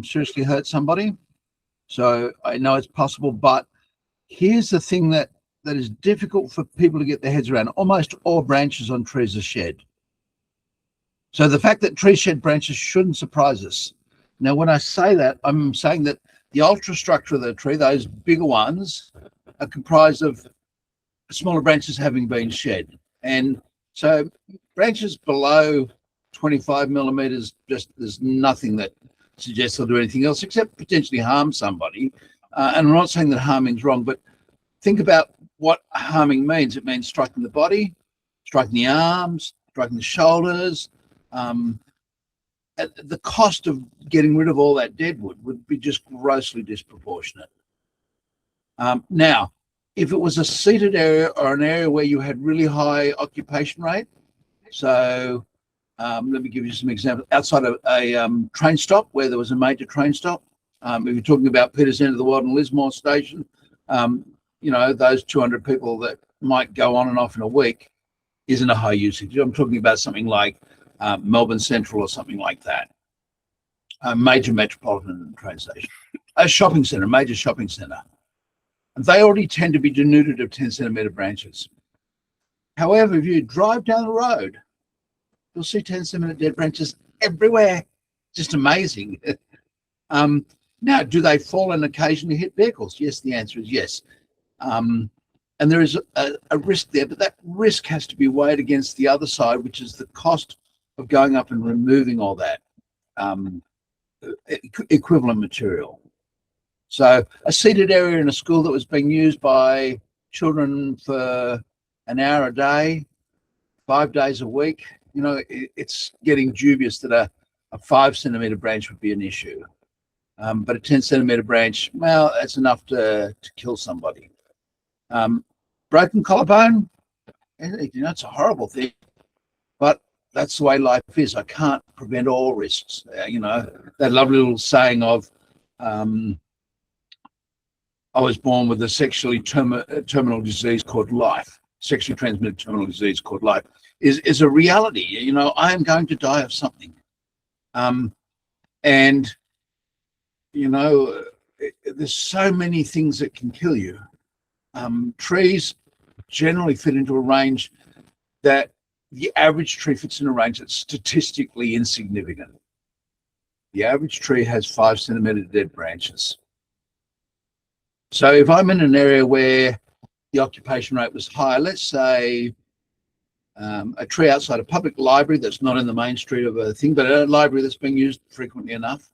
seriously hurt somebody. So I know it's possible, but here's the thing that is difficult for people to get their heads around. Almost all branches on trees are shed. So the fact that trees shed branches shouldn't surprise us. Now, when I say that, I'm saying that the ultrastructure of the tree, those bigger ones, are comprised of smaller branches having been shed. And so branches below 25 millimeters, just there's nothing that suggests they'll do anything else except potentially harm somebody. And I'm not saying that harming is wrong, but think about what harming means. It means striking the body, striking the arms, striking the shoulders. The cost of getting rid of all that dead wood would be just grossly disproportionate. Now, if it was a seated area or an area where you had really high occupation rate, so let me give you some examples. Outside of a train stop where there was a major train stop, if you're talking about Peters End of the World and Lismore Station, you know, those 200 people that might go on and off in a week isn't a high usage. I'm talking about something like Melbourne Central or something like that. A major metropolitan train station. A shopping centre, major shopping centre. They already tend to be denuded of 10 centimetre branches. However, if you drive down the road, you'll see 10 centimetre dead branches everywhere. Just amazing. Now, do they fall and occasionally hit vehicles? Yes, the answer is yes. And there is a risk there, but that risk has to be weighed against the other side, which is the cost of going up and removing all that equivalent material. So a seated area in a school that was being used by children for an hour a day, 5 days a week, you know, it's getting dubious that a 5 centimetre branch would be an issue. But a 10 centimetre branch, well, that's enough to kill somebody. Broken collarbone, you know, it's a horrible thing, but that's the way life is. I can't prevent all risks. You know, that lovely little saying of, I was born with a sexually terminal disease called life, sexually transmitted terminal disease called life, is a reality. You know, I am going to die of something. And, you know, there's so many things that can kill you. Trees generally fit into a range that the average tree fits in a range that's statistically insignificant. The average tree has 5 centimetre dead branches. So if I'm in an area where the occupation rate was high, let's say a tree outside a public library that's not in the main street of a thing, but a library that's being used frequently enough,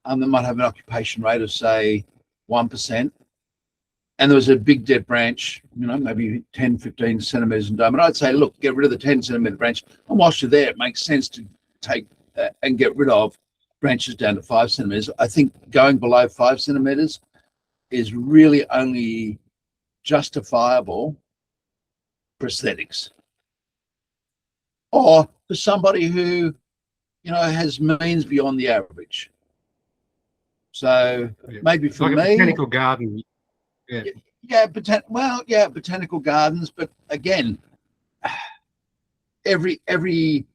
they might have an occupation rate of, say, 1%. And there was a big dead branch, you know, maybe 10, 15 centimetres in diameter. I'd say, look, get rid of the 10 centimetre branch. And whilst you're there, it makes sense to take and get rid of branches down to 5 centimetres. I think going below 5 centimetres is really only justifiable for aesthetics, or for somebody who, you know, has means beyond the average. So maybe for like me, a botanical garden. Botanical gardens, but again, every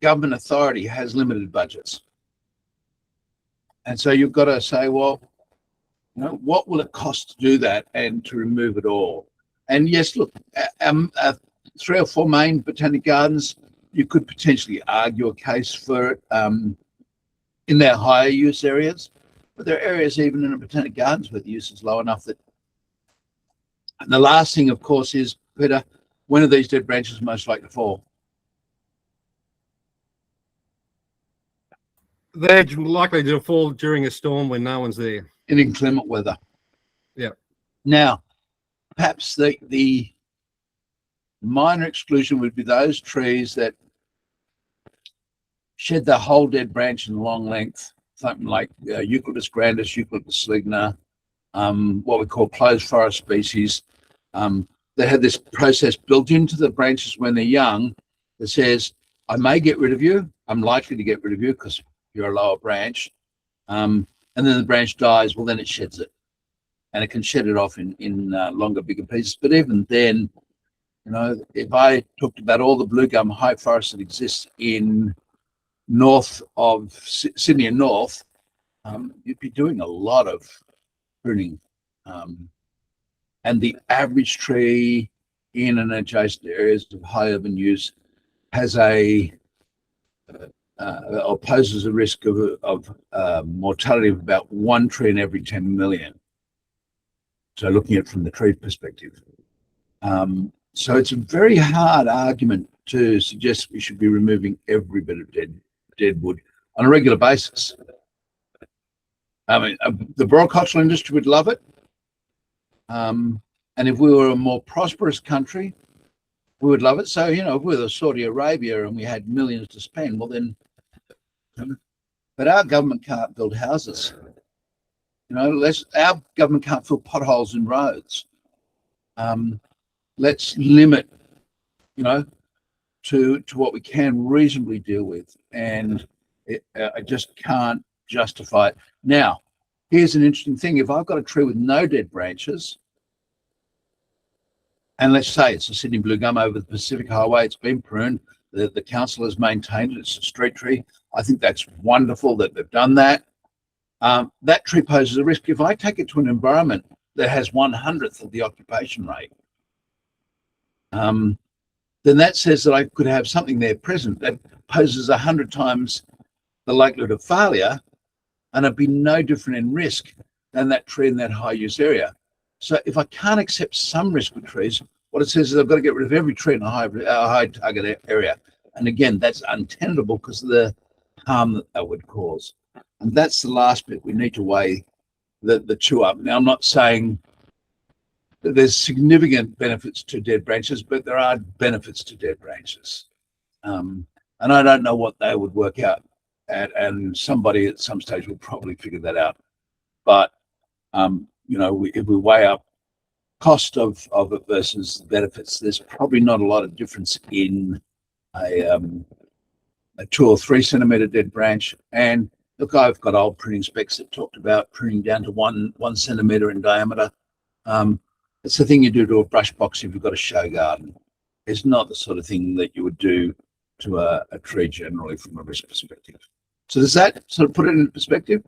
government authority has limited budgets, and so you've got to say, well, you know, what will it cost to do that and to remove it all? And yes, look, 3 or 4 main botanic gardens, you could potentially argue a case for it in their higher use areas, but there are areas even in a botanic gardens where the use is low enough that. And the last thing, of course, is, Peter, when are these dead branches most likely to fall? They're likely to fall during a storm when no one's there. In inclement weather. Yeah. Now, perhaps the minor exclusion would be those trees that shed their whole dead branch in long length, something like Eucalyptus grandis, Eucalyptus ligna, what we call closed forest species. They have this process built into the branches when they're young that says, I may get rid of you, I'm likely to get rid of you because you're a lower branch. And then the branch dies, well, then it sheds it. And it can shed it off in longer, bigger pieces. But even then, you know, if I talked about all the blue gum high forest that exists in north of Sydney and north, you'd be doing a lot of pruning. And the average tree in and adjacent areas of high urban use has or poses a risk of mortality of about 1 tree in every 10 million. So looking at it from the tree perspective. So it's a very hard argument to suggest we should be removing every bit of dead wood on a regular basis. I mean, the horticultural industry would love it. And if we were a more prosperous country, we would love it. So, you know, if we were Saudi Arabia and we had millions to spend, well then, but our government can't build houses. You know, our government can't fill potholes in roads. Let's limit, you know, to what we can reasonably deal with. And I just can't justify it. Now, here's an interesting thing. If I've got a tree with no dead branches, and let's say it's a Sydney blue gum over the Pacific Highway, it's been pruned, the council has maintained it, it's a street tree. I think that's wonderful that they've done that. That tree poses a risk. If I take it to an environment that has 1/100th of the occupation rate, then that says that I could have something there present that poses 100 times the likelihood of failure, and it'd be no different in risk than that tree in that high use area. So if I can't accept some risk with trees, what it says is I've got to get rid of every tree in a high target area. And again, that's untenable because of the harm that would cause. And that's the last bit. We need to weigh the two up. Now, I'm not saying that there's significant benefits to dead branches, but there are benefits to dead branches. And I don't know what they would work out at, and somebody at some stage will probably figure that out. But you know, if we weigh up cost of it versus benefits, there's probably not a lot of difference in a 2 or 3 centimeter dead branch. And look, I've got old pruning specs that talked about pruning down to 1 centimeter in diameter. It's the thing you do to a brush box if you've got a show garden. It's not the sort of thing that you would do to a tree generally from a risk perspective. So does that sort of put it in perspective?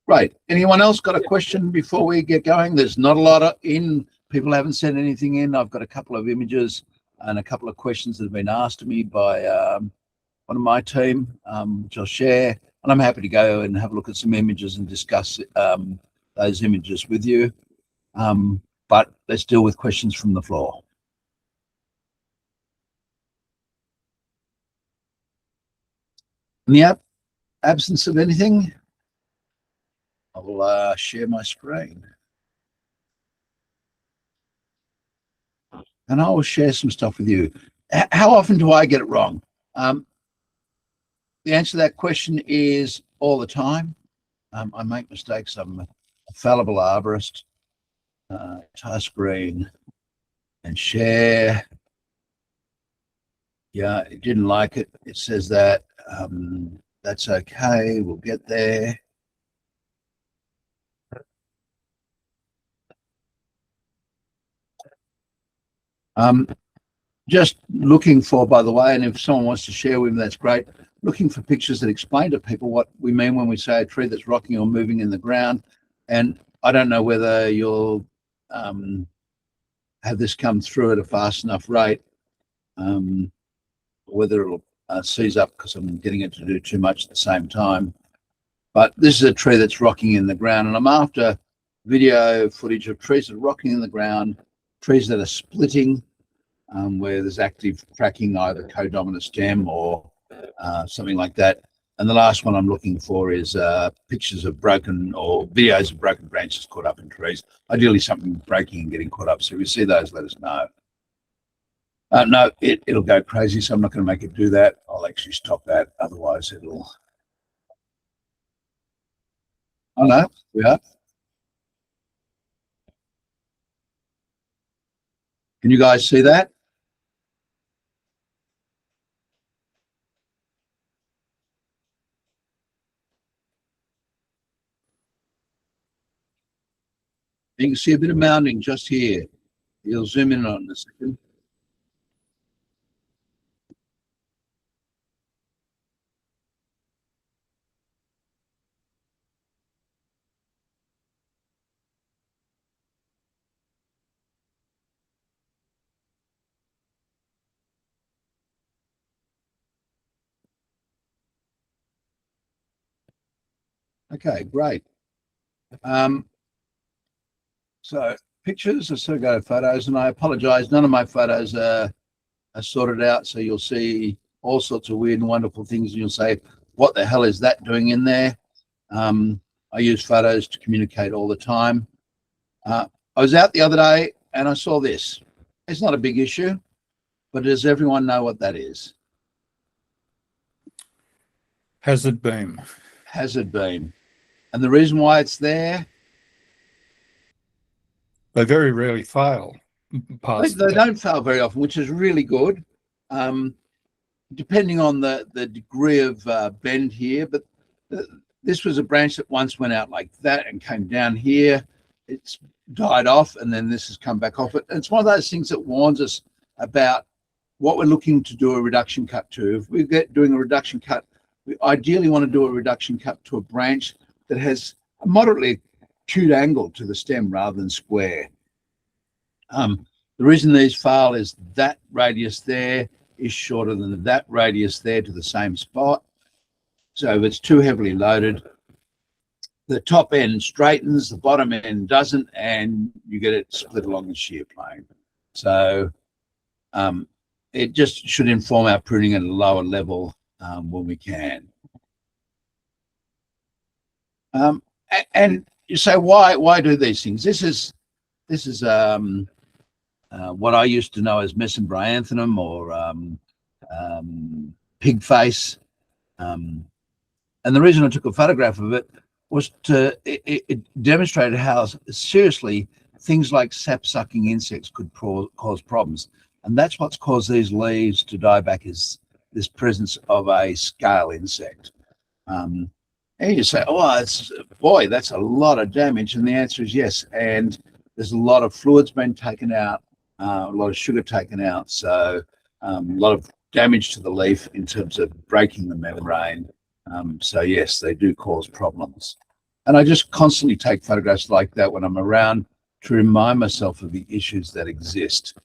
Right. Anyone else got a question before we get going? There's not a lot in. People haven't sent anything in. I've got a couple of images and a couple of questions that have been asked to me by one of my team, which I'll share. And I'm happy to go and have a look at some images and discuss those images with you. But let's deal with questions from the floor. In the absence of anything, I'll share my screen. And I will share some stuff with you. How often do I get it wrong? The answer to that question is all the time. I make mistakes. I'm a fallible arborist. Touchscreen and share. Yeah, it didn't like it. It says that. That's okay. We'll get there. Just looking for, by the way, and if someone wants to share with me, that's great. Looking for pictures that explain to people what we mean when we say a tree that's rocking or moving in the ground. And I don't know whether you'll have this come through at a fast enough rate, whether it'll seize up because I'm getting it to do too much at the same time. But this is a tree that's rocking in the ground, and I'm after video footage of trees that are rocking in the ground, trees that are splitting, where there's active cracking, either codominant stem or something like that. And the last one I'm looking for is pictures of broken or videos of broken branches caught up in trees, ideally something breaking and getting caught up. So if you see those, let us know. No, it'll go crazy, so I'm not going to make it do that. I'll actually stop that. Otherwise, it'll... Oh, no, we are. Can you guys see that? You can see a bit of mounding just here. You'll zoom in on it in a second. Okay, great. So pictures, I sort of go to photos, and I apologize, none of my photos are sorted out, so you'll see all sorts of weird and wonderful things, and you'll say, what the hell is that doing in there? I use photos to communicate all the time. I was out the other day and I saw this. It's not a big issue, but does everyone know what that is? Hazard beam. Hazard beam. And the reason why it's there, They very rarely fail. they don't fail very often, which is really good. Depending on the degree of bend here, but this was a branch that once went out like that and came down here. It's died off, and then this has come back off it. And it's one of those things that warns us about what we're looking to do a reduction cut to. If we get doing a reduction cut, we ideally want to do a reduction cut to a branch that has a moderately acute angle to the stem rather than square. The reason these fail is that radius there is shorter than that radius there to the same spot. So if it's too heavily loaded, the top end straightens, the bottom end doesn't, and you get it split along the shear plane. So it just should inform our pruning at a lower level when we can. And you say, why do these things? This is what I used to know as mesembryanthemum or pig face. And the reason I took a photograph of it was it demonstrated how seriously things like sap-sucking insects could cause problems. And that's what's caused these leaves to die back, is this presence of a scale insect. And you say, oh, boy, that's a lot of damage. And the answer is yes. And there's a lot of fluids been taken out, a lot of sugar taken out. So a lot of damage to the leaf in terms of breaking the membrane. So yes, they do cause problems. And I just constantly take photographs like that when I'm around to remind myself of the issues that exist.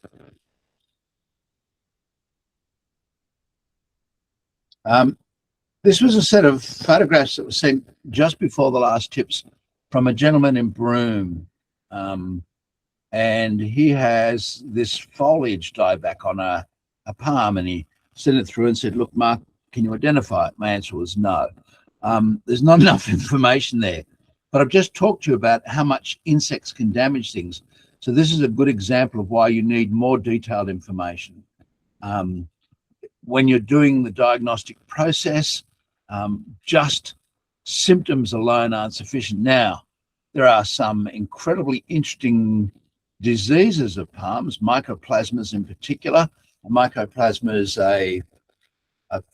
This was a set of photographs that was sent just before the last tips from a gentleman in Broome. And he has this foliage dieback on a palm, and he sent it through and said, look, Mark, can you identify it? My answer was no. There's not enough information there. But I've just talked to you about how much insects can damage things. So this is a good example of why you need more detailed information. When you're doing the diagnostic process, just symptoms alone aren't sufficient. Now, there are some incredibly interesting diseases of palms, mycoplasmas in particular. A mycoplasma is a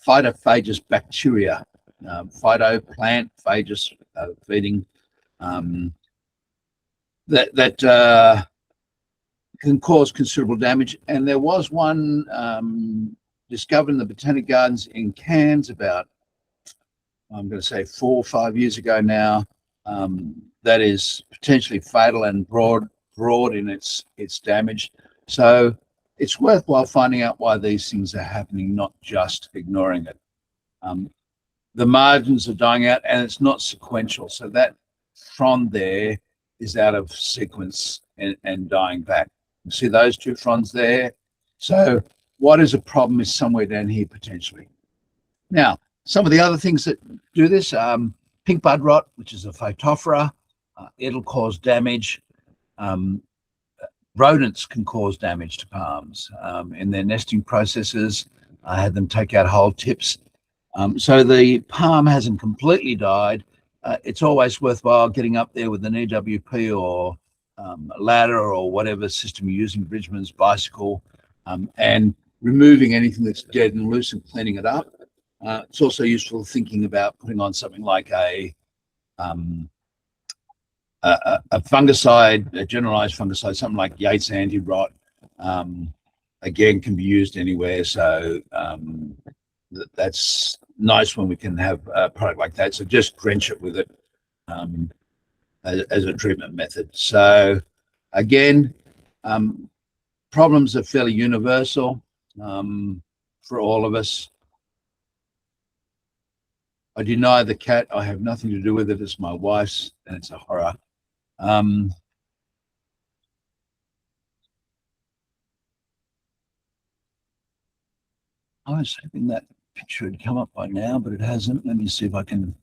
phytophagous bacteria, phytoplant phagus feeding, that can cause considerable damage. And there was one discovered in the Botanic Gardens in Cairns about, I'm going to say 4 or 5 years ago now, that is potentially fatal and broad in its damage. So it's worthwhile finding out why these things are happening, not just ignoring it. The margins are dying out, and it's not sequential. So that frond there is out of sequence and dying back. You see those two fronds there? So what is a problem is somewhere down here potentially. Now, some of the other things that do this, pink bud rot, which is a phytophthora, it'll cause damage. Rodents can cause damage to palms in their nesting processes. I had them take out whole tips. So the palm hasn't completely died. It's always worthwhile getting up there with an EWP or a ladder or whatever system you're using, Bridgman's bicycle, and removing anything that's dead and loose and cleaning it up. It's also useful thinking about putting on something like a fungicide, a generalized fungicide, something like Yates anti-rot, again, can be used anywhere. So that's nice when we can have a product like that. So just drench it with it as a treatment method. So again, problems are fairly universal for all of us. I deny the cat. I have nothing to do with it. It's my wife's, and it's a horror. I was hoping that picture had come up by now, but it hasn't. Let me see if I can.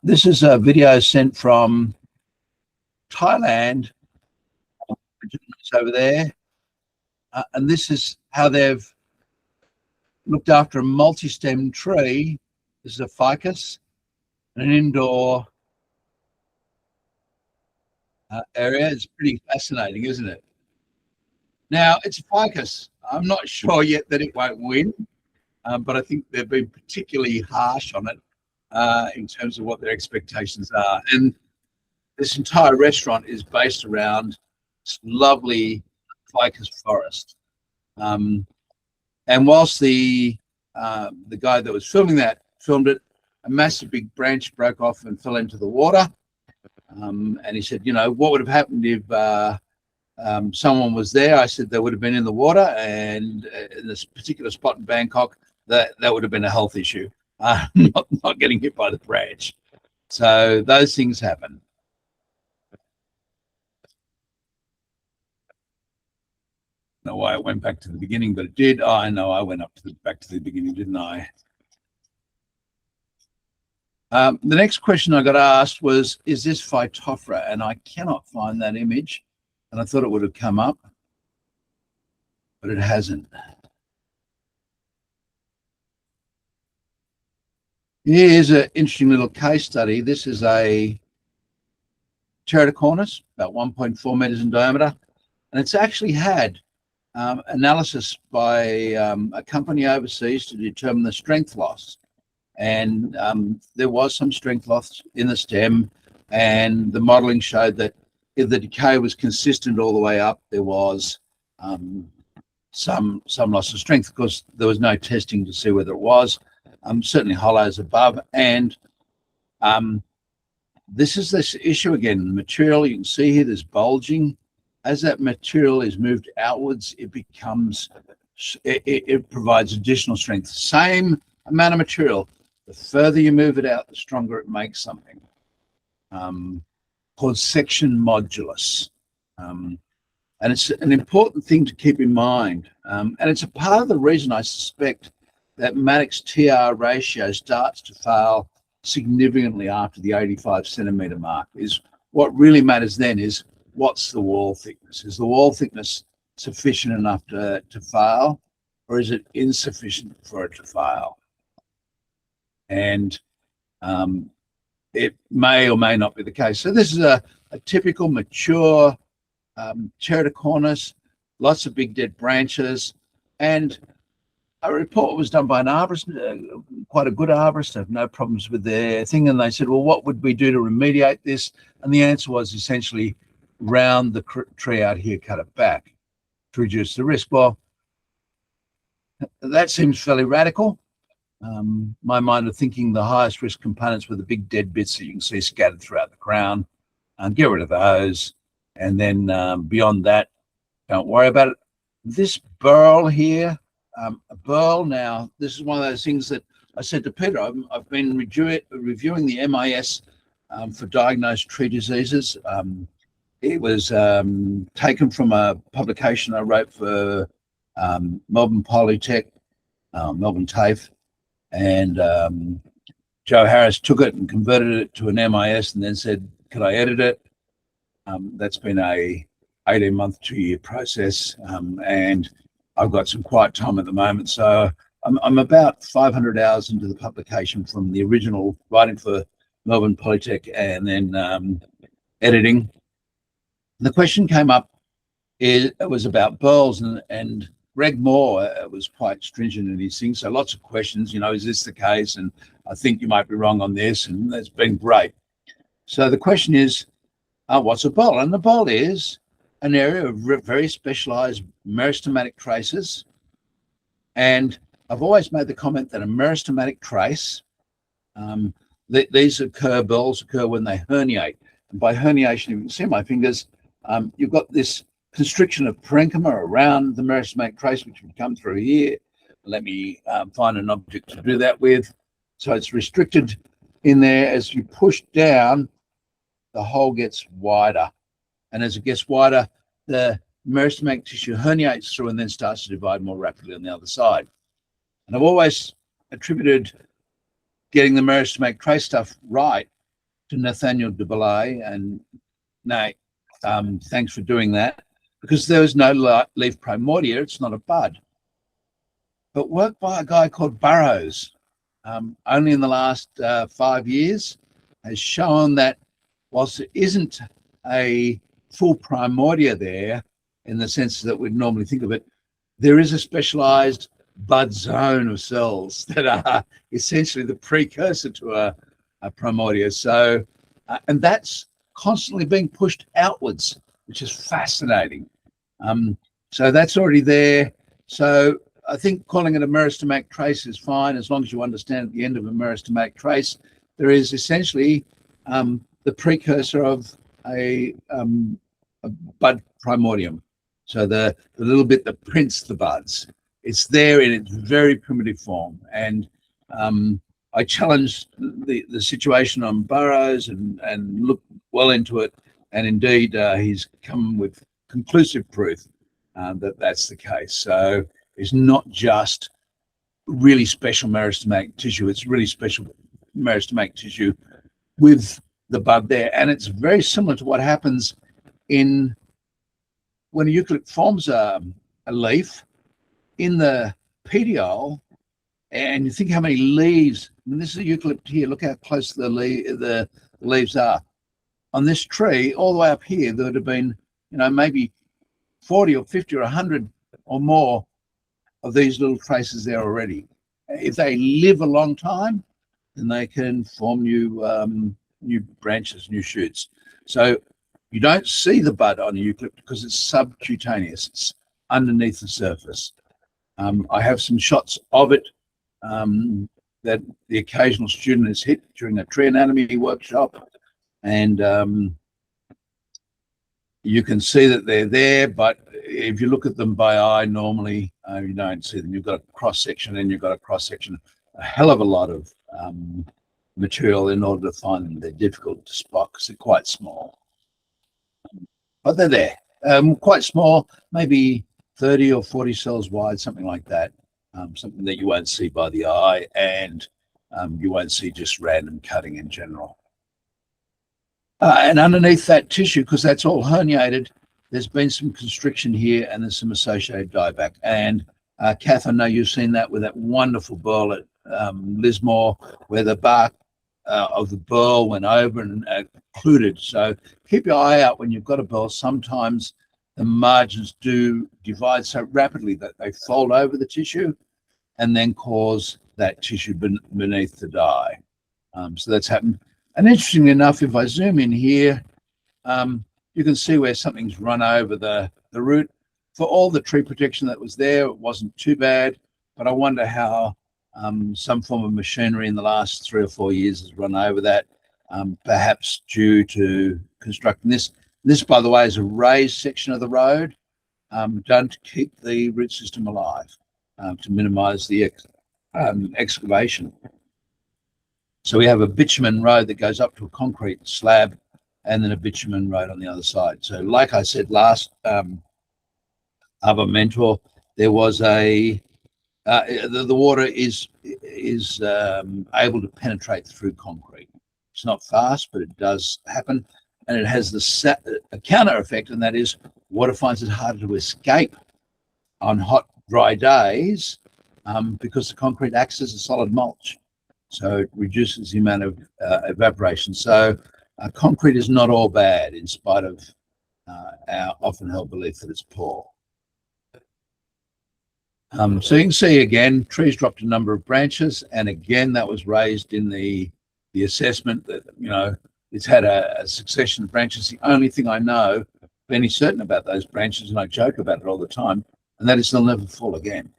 This is a video sent from Thailand. It's over there. And this is how they've looked after a multi-stem tree. This is a ficus, an indoor area. It's pretty fascinating, isn't it? Now, it's a ficus. I'm not sure yet that it won't win, but I think they've been particularly harsh on it in terms of what their expectations are. And this entire restaurant is based around this lovely ficus forest. And whilst the guy that was filming that filmed it, a massive big branch broke off and fell into the water. And he said, you know, what would have happened if someone was there? I said they would have been in the water, and in this particular spot in Bangkok, that would have been a health issue, not getting hit by the branch. So those things happen. I don't know why it went back to the beginning, but it did. Oh, I know I went back to the beginning, didn't I? The next question I got asked was, is this Phytophthora? And I cannot find that image. And I thought it would have come up, but it hasn't. Here's an interesting little case study. This is a Teratocornis, about 1.4 meters in diameter. And it's actually had analysis by a company overseas to determine the strength loss. And there was some strength loss in the stem, and the modeling showed that if the decay was consistent all the way up, there was some loss of strength. Of course, there was no testing to see whether it was. Certainly hollows above. And this is this issue again, the material, you can see here, there's bulging. As that material is moved outwards, it becomes, it provides additional strength. Same amount of material. The further you move it out, the stronger it makes something. Called section modulus. And it's an important thing to keep in mind. And it's a part of the reason I suspect that Matic's TR ratio starts to fail significantly after the 85 centimeter mark. Is what really matters then is, what's the wall thickness? Is the wall thickness sufficient enough to fail, or is it insufficient for it to fail? And it may or may not be the case. So this is a typical mature Teratocornis, lots of big dead branches, and a report was done by an arborist, quite a good arborist, have no problems with their thing. And they said, well, what would we do to remediate this? And the answer was essentially round the tree out here, cut it back to reduce the risk. Well, that seems fairly radical. My mind of thinking the highest risk components were the big dead bits that you can see scattered throughout the crown, and get rid of those. And then beyond that, don't worry about it. This burl here, a burl, now, this is one of those things that I said to Peter, I've been reviewing the MIS for diagnosed tree diseases. It was taken from a publication I wrote for Melbourne Polytech, Melbourne TAFE, and Joe Harris took it and converted it to an MIS and then said, could I edit it? That's been a 18-month, 2-year process, and I've got some quiet time at the moment. So I'm about 500 hours into the publication from the original writing for Melbourne Polytech and then editing. The question came up, it was about burls, and Greg Moore was quite stringent in his thing. So lots of questions, you know, is this the case? And I think you might be wrong on this, and that's been great. So the question is, what's a burl? And the burl is an area of very specialized meristematic traces. And I've always made the comment that a meristematic trace, these burls occur when they herniate. And by herniation, you can see my fingers, you've got this constriction of parenchyma around the meristematic trace, which would come through here. let me find an object to do that with. So it's restricted in there. As you push down, the hole gets wider. And as it gets wider, the meristematic tissue herniates through and then starts to divide more rapidly on the other side. And I've always attributed getting the meristematic trace stuff right to Nathaniel de Belay, and Nate, thanks for doing that, because there was no leaf primordia, it's not a bud. But work by a guy called Burrows, only in the last 5 years, has shown that whilst it isn't a full primordia there, in the sense that we'd normally think of it, there is a specialized bud zone of cells that are essentially the precursor to a primordia. So, and that's constantly being pushed outwards, which is fascinating. So that's already there. So I think calling it a meristematic trace is fine, as long as you understand at the end of a meristematic trace, there is essentially the precursor of a bud primordium. So the little bit that prints the buds, it's there in its very primitive form. And I challenged the situation on Burrows and looked well into it. And indeed, he's come with conclusive proof that that's the case. So it's not just really special meristematic tissue, it's really special meristematic tissue with the bud there. And it's very similar to what happens in when a eucalypt forms a leaf in the petiole, and you think how many leaves. I mean, this is a eucalypt here. Look how close the leaves are. On this tree, all the way up here, there would have been, maybe 40 or 50 or 100 or more of these little traces there already. If they live a long time, then they can form new branches, new shoots. So you don't see the bud on a eucalypt because it's subcutaneous. It's underneath the surface. I have some shots of it that the occasional student has hit during a tree anatomy workshop, and you can see that they're there, but if you look at them by eye, normally you don't see them. You've got a cross section, and you've got a cross section, a hell of a lot of material in order to find them. They're difficult to spot because they're quite small, but they're there. Quite small, maybe 30 or 40 cells wide, something like that. Something that you won't see by the eye, and you won't see just random cutting in general. And underneath that tissue, because that's all herniated, there's been some constriction here, and there's some associated dieback. And Kath, I know you've seen that with that wonderful burl at Lismore, where the bark of the burl went over and occluded. So keep your eye out when you've got a burl. Sometimes the margins do divide so rapidly that they fold over the tissue and then cause that tissue beneath to die. So that's happened. And interestingly enough, if I zoom in here, you can see where something's run over the root. For all the tree protection that was there, it wasn't too bad, but I wonder how some form of machinery in the last 3 or 4 years has run over that, perhaps due to constructing this. This, by the way, is a raised section of the road done to keep the root system alive, to minimize the excavation. So we have a bitumen road that goes up to a concrete slab, and then a bitumen road on the other side. So like I said last ArborMentor, there was the water is able to penetrate through concrete. It's not fast, but it does happen. And it has a counter effect, and that is water finds it harder to escape on hot, dry days because the concrete acts as a solid mulch. So it reduces the amount of evaporation. So concrete is not all bad, in spite of our often held belief that it's poor. So you can see again, trees dropped a number of branches, and again that was raised in the assessment that it's had a succession of branches. The only thing I know any certain about those branches, and I joke about it all the time, and that is they'll never fall again.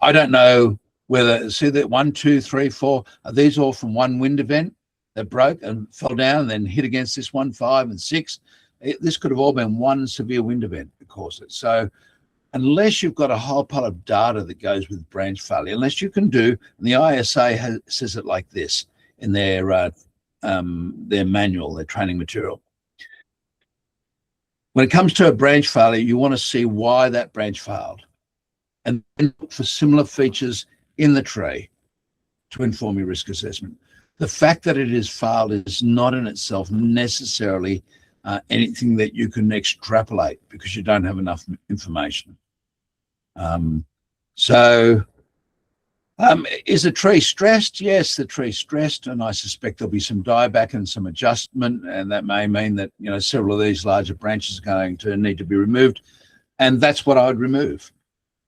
I don't know whether, see that 1, 2, 3, 4, are these all from one wind event that broke and fell down and then hit against this one, 5 and 6? This could have all been one severe wind event that caused it. So unless you've got a whole pile of data that goes with branch failure, unless you can do, and the ISA says it like this in their manual, their training material. When it comes to a branch failure, you want to see why that branch failed and look for similar features in the tree to inform your risk assessment. The fact that it is failed is not in itself necessarily anything that you can extrapolate because you don't have enough information. Is the tree stressed? Yes, the tree's stressed, and I suspect there'll be some dieback and some adjustment, and that may mean that several of these larger branches are going to need to be removed, and that's what I would remove.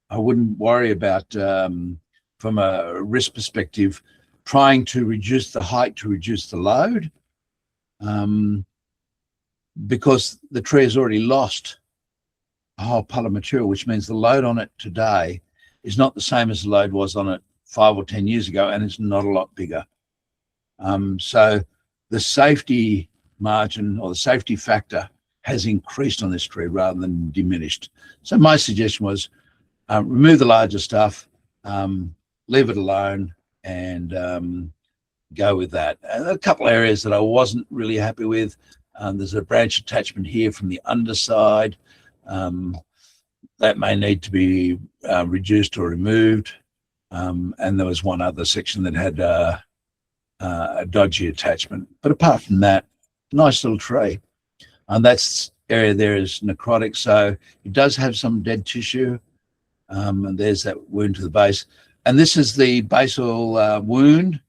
I wouldn't worry about, from a risk perspective, trying to reduce the height to reduce the load, because the tree has already lost a whole pile of material, which means the load on it today is not the same as the load was on it 5 or 10 years ago, and it's not a lot bigger. So the safety margin or the safety factor has increased on this tree rather than diminished. So my suggestion was remove the larger stuff, leave it alone, and go with that. And a couple of areas that I wasn't really happy with. There's a branch attachment here from the underside. That may need to be reduced or removed. And there was one other section that had a dodgy attachment. But apart from that, nice little tree. And that's area there is necrotic, so it does have some dead tissue. And there's that wound to the base. And this is the basal wound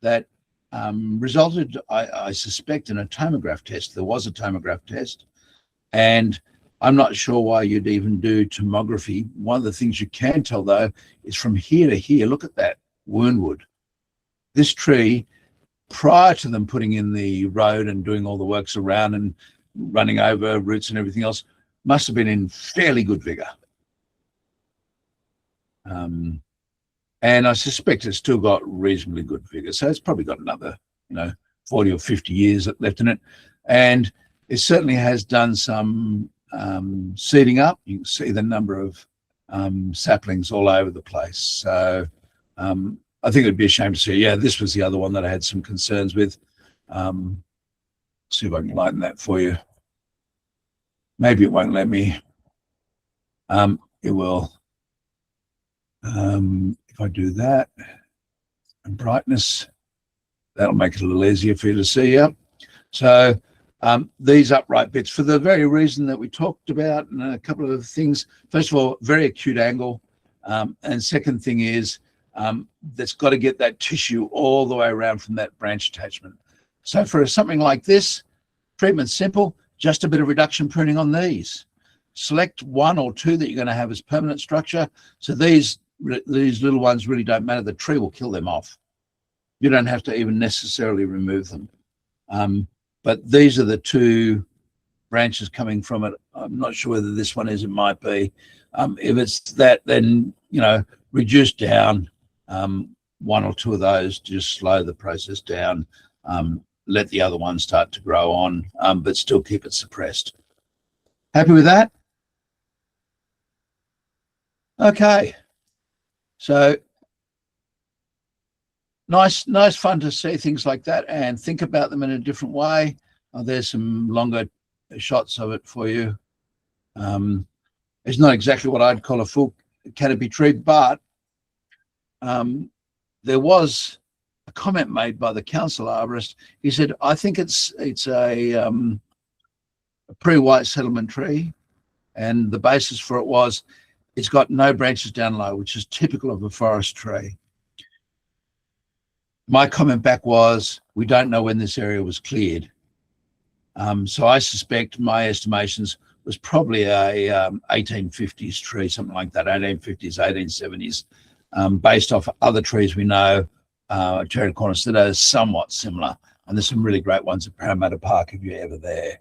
that resulted, I suspect, in a tomograph test. There was a tomograph test. And I'm not sure why you'd even do tomography. One of the things you can tell, though, is from here to here, look at that wound. This tree, prior to them putting in the road and doing all the works around and running over roots and everything else, must have been in fairly good vigor. And I suspect it's still got reasonably good vigor. So it's probably got another, 40 or 50 years left in it. And it certainly has done some seeding up. You can see the number of saplings all over the place. So I think it'd be a shame to see. Yeah, this was the other one that I had some concerns with. See if I can lighten that for you. Maybe it won't let me. It will. If I do that and brightness, that'll make it a little easier for you to see. Yeah. So these upright bits, for the very reason that we talked about, and a couple of other things. First of all, very acute angle. And second thing is that's got to get that tissue all the way around from that branch attachment. So for something like this, treatment's simple, just a bit of reduction pruning on these. Select one or two that you're going to have as permanent structure. So these little ones really don't matter. The tree will kill them off. You don't have to even necessarily remove them. But these are the two branches coming from it. I'm not sure whether this one is, it might be. If it's that, then, reduce down one or two of those, just slow the process down. Let the other one start to grow on, but still keep it suppressed. Happy with that? Okay. So nice fun to see things like that and think about them in a different way. There's some longer shots of it for you. It's not exactly what I'd call a full canopy tree, but there was a comment made by the council arborist. He said, I think it's a pre-white settlement tree, and the basis for it was it's got no branches down low, which is typical of a forest tree. My comment back was, we don't know when this area was cleared. So I suspect my estimations was probably a 1850s tree, something like that, 1850s, 1870s, based off other trees we know, Terracornis, that are somewhat similar. And there's some really great ones at Parramatta Park if you're ever there.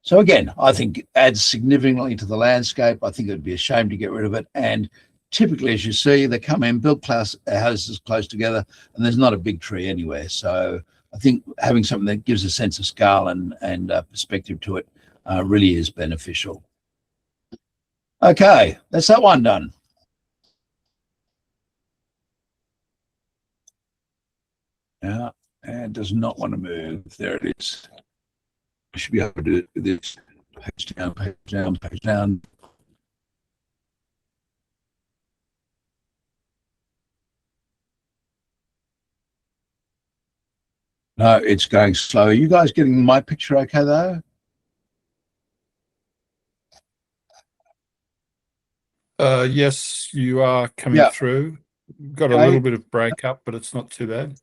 So again, I think it adds significantly to the landscape. I think it'd be a shame to get rid of it. And typically, as you see, they come in, build houses close together, and there's not a big tree anywhere. So I think having something that gives a sense of scale and perspective to it really is beneficial. Okay, that's that one done. Yeah, and does not want to move. There it is. I should be able to do this. Page down, page down, page down. No, it's going slow. Are you guys getting my picture okay though? Yes, you are coming Yeah. through. Got a Okay. little bit of breakup, but it's not too bad.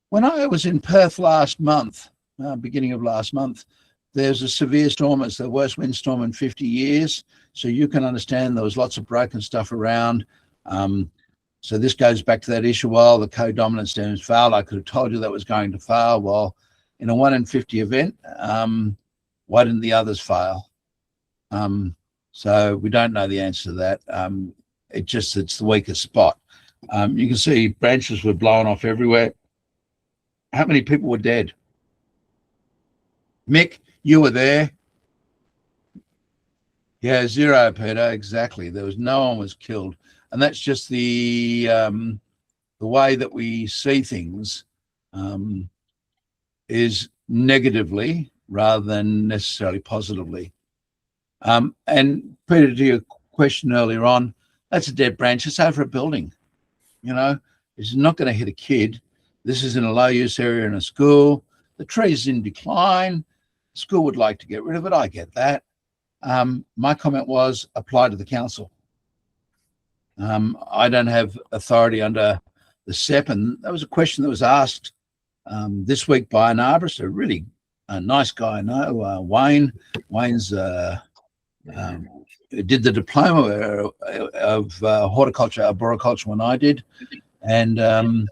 When I was in Perth last month, beginning of last month, there's a severe storm. It's the worst windstorm in 50 years. So you can understand there was lots of broken stuff around. So this goes back to that issue. Well, the co-dominant stems failed. I could have told you that was going to fail. Well, in a 1 in 50 event, why didn't the others fail? So we don't know the answer to that. It's the weakest spot. You can see branches were blown off everywhere. How many people were dead? Mick, you were there. Yeah, 0, Peter. Exactly. No one was killed, and that's just the way that we see things is negatively rather than necessarily positively. And Peter, to your question earlier on, that's a dead branch. It's over a building. You know, it's not going to hit a kid. This is in a low use area in a school. The tree's in decline. The school would like to get rid of it. I get that. My comment was apply to the council. I don't have authority under the SEP, and that was a question that was asked this week by an arborist, a really nice guy I know, Wayne. Wayne's did the diploma of horticulture, arboriculture when I did, and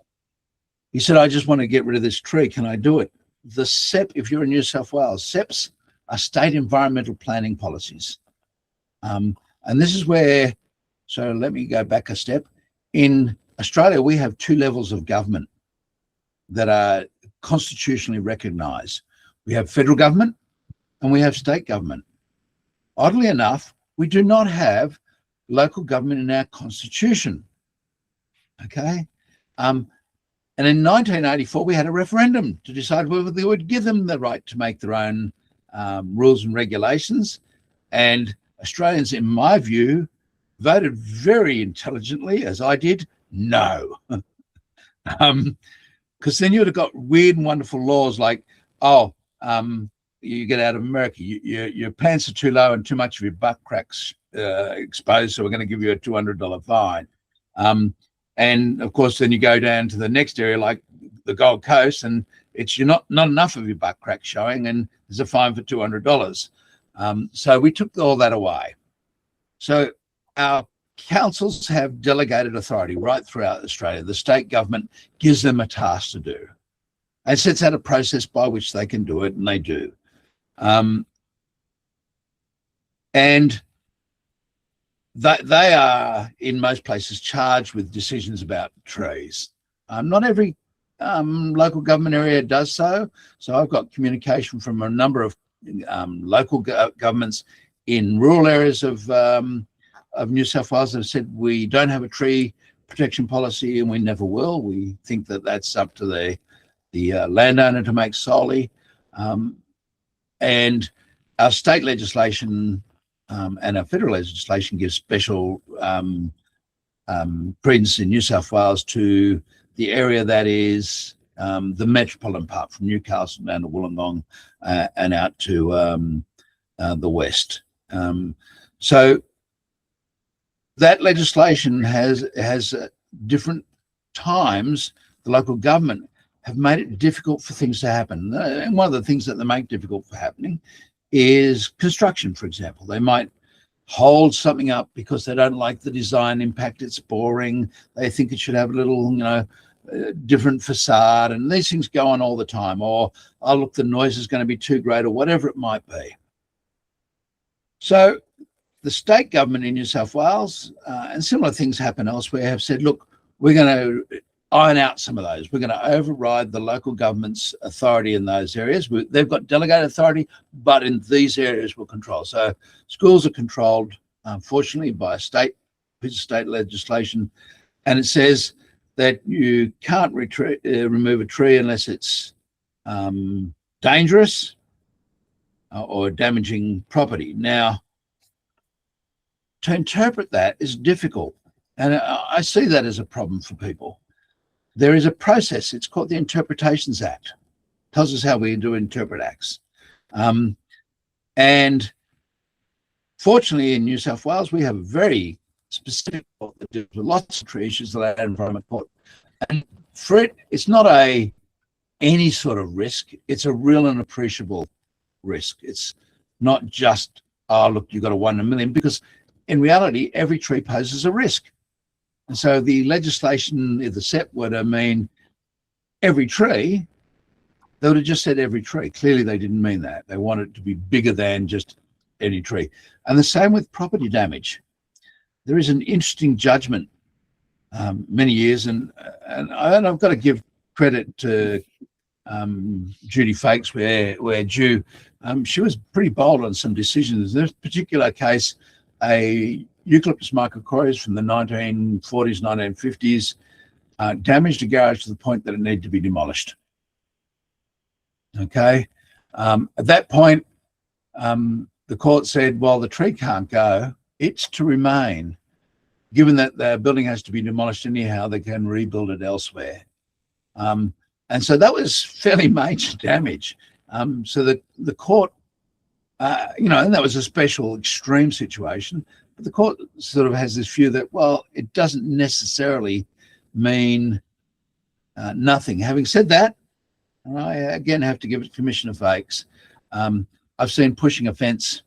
he said, I just want to get rid of this tree. Can I do it? The SEP, if you're in New South Wales, SEPs are state environmental planning policies. And this is where, so let me go back a step. In Australia, we have 2 levels of government that are constitutionally recognised. We have federal government and we have state government. Oddly enough, we do not have local government in our constitution. Okay. And in 1984, we had a referendum to decide whether they would give them the right to make their own rules and regulations. And Australians, in my view, voted very intelligently, as I did, no. Because then you would have got weird and wonderful laws like, you get out of America, your plants are too low and too much of your butt cracks exposed, so we're going to give you a $200 fine. And of course, then you go down to the next area like the Gold Coast, and you're not enough of your butt crack showing, and there's a fine for $200. So we took all that away. So our councils have delegated authority right throughout Australia. The state government gives them a task to do and sets out a process by which they can do it, and they do. And they are, in most places, charged with decisions about trees. Not every local government area does so. So I've got communication from a number of local governments in rural areas of New South Wales that have said we don't have a tree protection policy and we never will. We think that that's up to the landowner to make solely. And our state legislation and our federal legislation gives special credence in New South Wales to the area that is the metropolitan part, from Newcastle down to Wollongong and out to the west. So that legislation has different times. The local government have made it difficult for things to happen. And one of the things that they make difficult for happening is construction, for example. They might hold something up because they don't like the design impact. It's boring. They think it should have a little, different facade, and these things go on all the time. Or, oh, look, the noise is going to be too great, or whatever it might be. So the state government in New South Wales, and similar things happen elsewhere, have said, look, we're going to iron out some of those. We're going to override the local government's authority in those areas. They've got delegated authority, but in these areas we'll control. So schools are controlled, unfortunately, by a piece of state legislation, and it says that you can't remove a tree unless it's dangerous or damaging property. Now, to interpret that is difficult, and I see that as a problem for people. There is a process. It's called the Interpretations Act. It tells us how we do interpret acts. And fortunately, in New South Wales, we have a very specific court that deals with lots of tree issues, the Land Environment Court. And for it, it's not any sort of risk. It's a real and appreciable risk. It's not just, oh, look, you've got a 1 in a million, because in reality, every tree poses a risk. And so the legislation, if the SEP were to mean every tree, they would have just said every tree. Clearly, they didn't mean that. They wanted it to be bigger than just any tree. And the same with property damage. There is an interesting judgment many years, and I've got to give credit to Judy Fakes, where she was pretty bold on some decisions. In this particular case, a Eucalyptus microcoreus from the 1940s, 1950s damaged a garage to the point that it needed to be demolished. Okay. At that point, the court said, well, the tree can't go. It's to remain. Given that the building has to be demolished anyhow, they can rebuild it elsewhere. And so that was fairly major damage. So the court, and that was a special extreme situation. But the court sort of has this view that, well, it doesn't necessarily mean nothing. Having said that, and I again have to give it to Commissioner Fakes, I've seen pushing a fence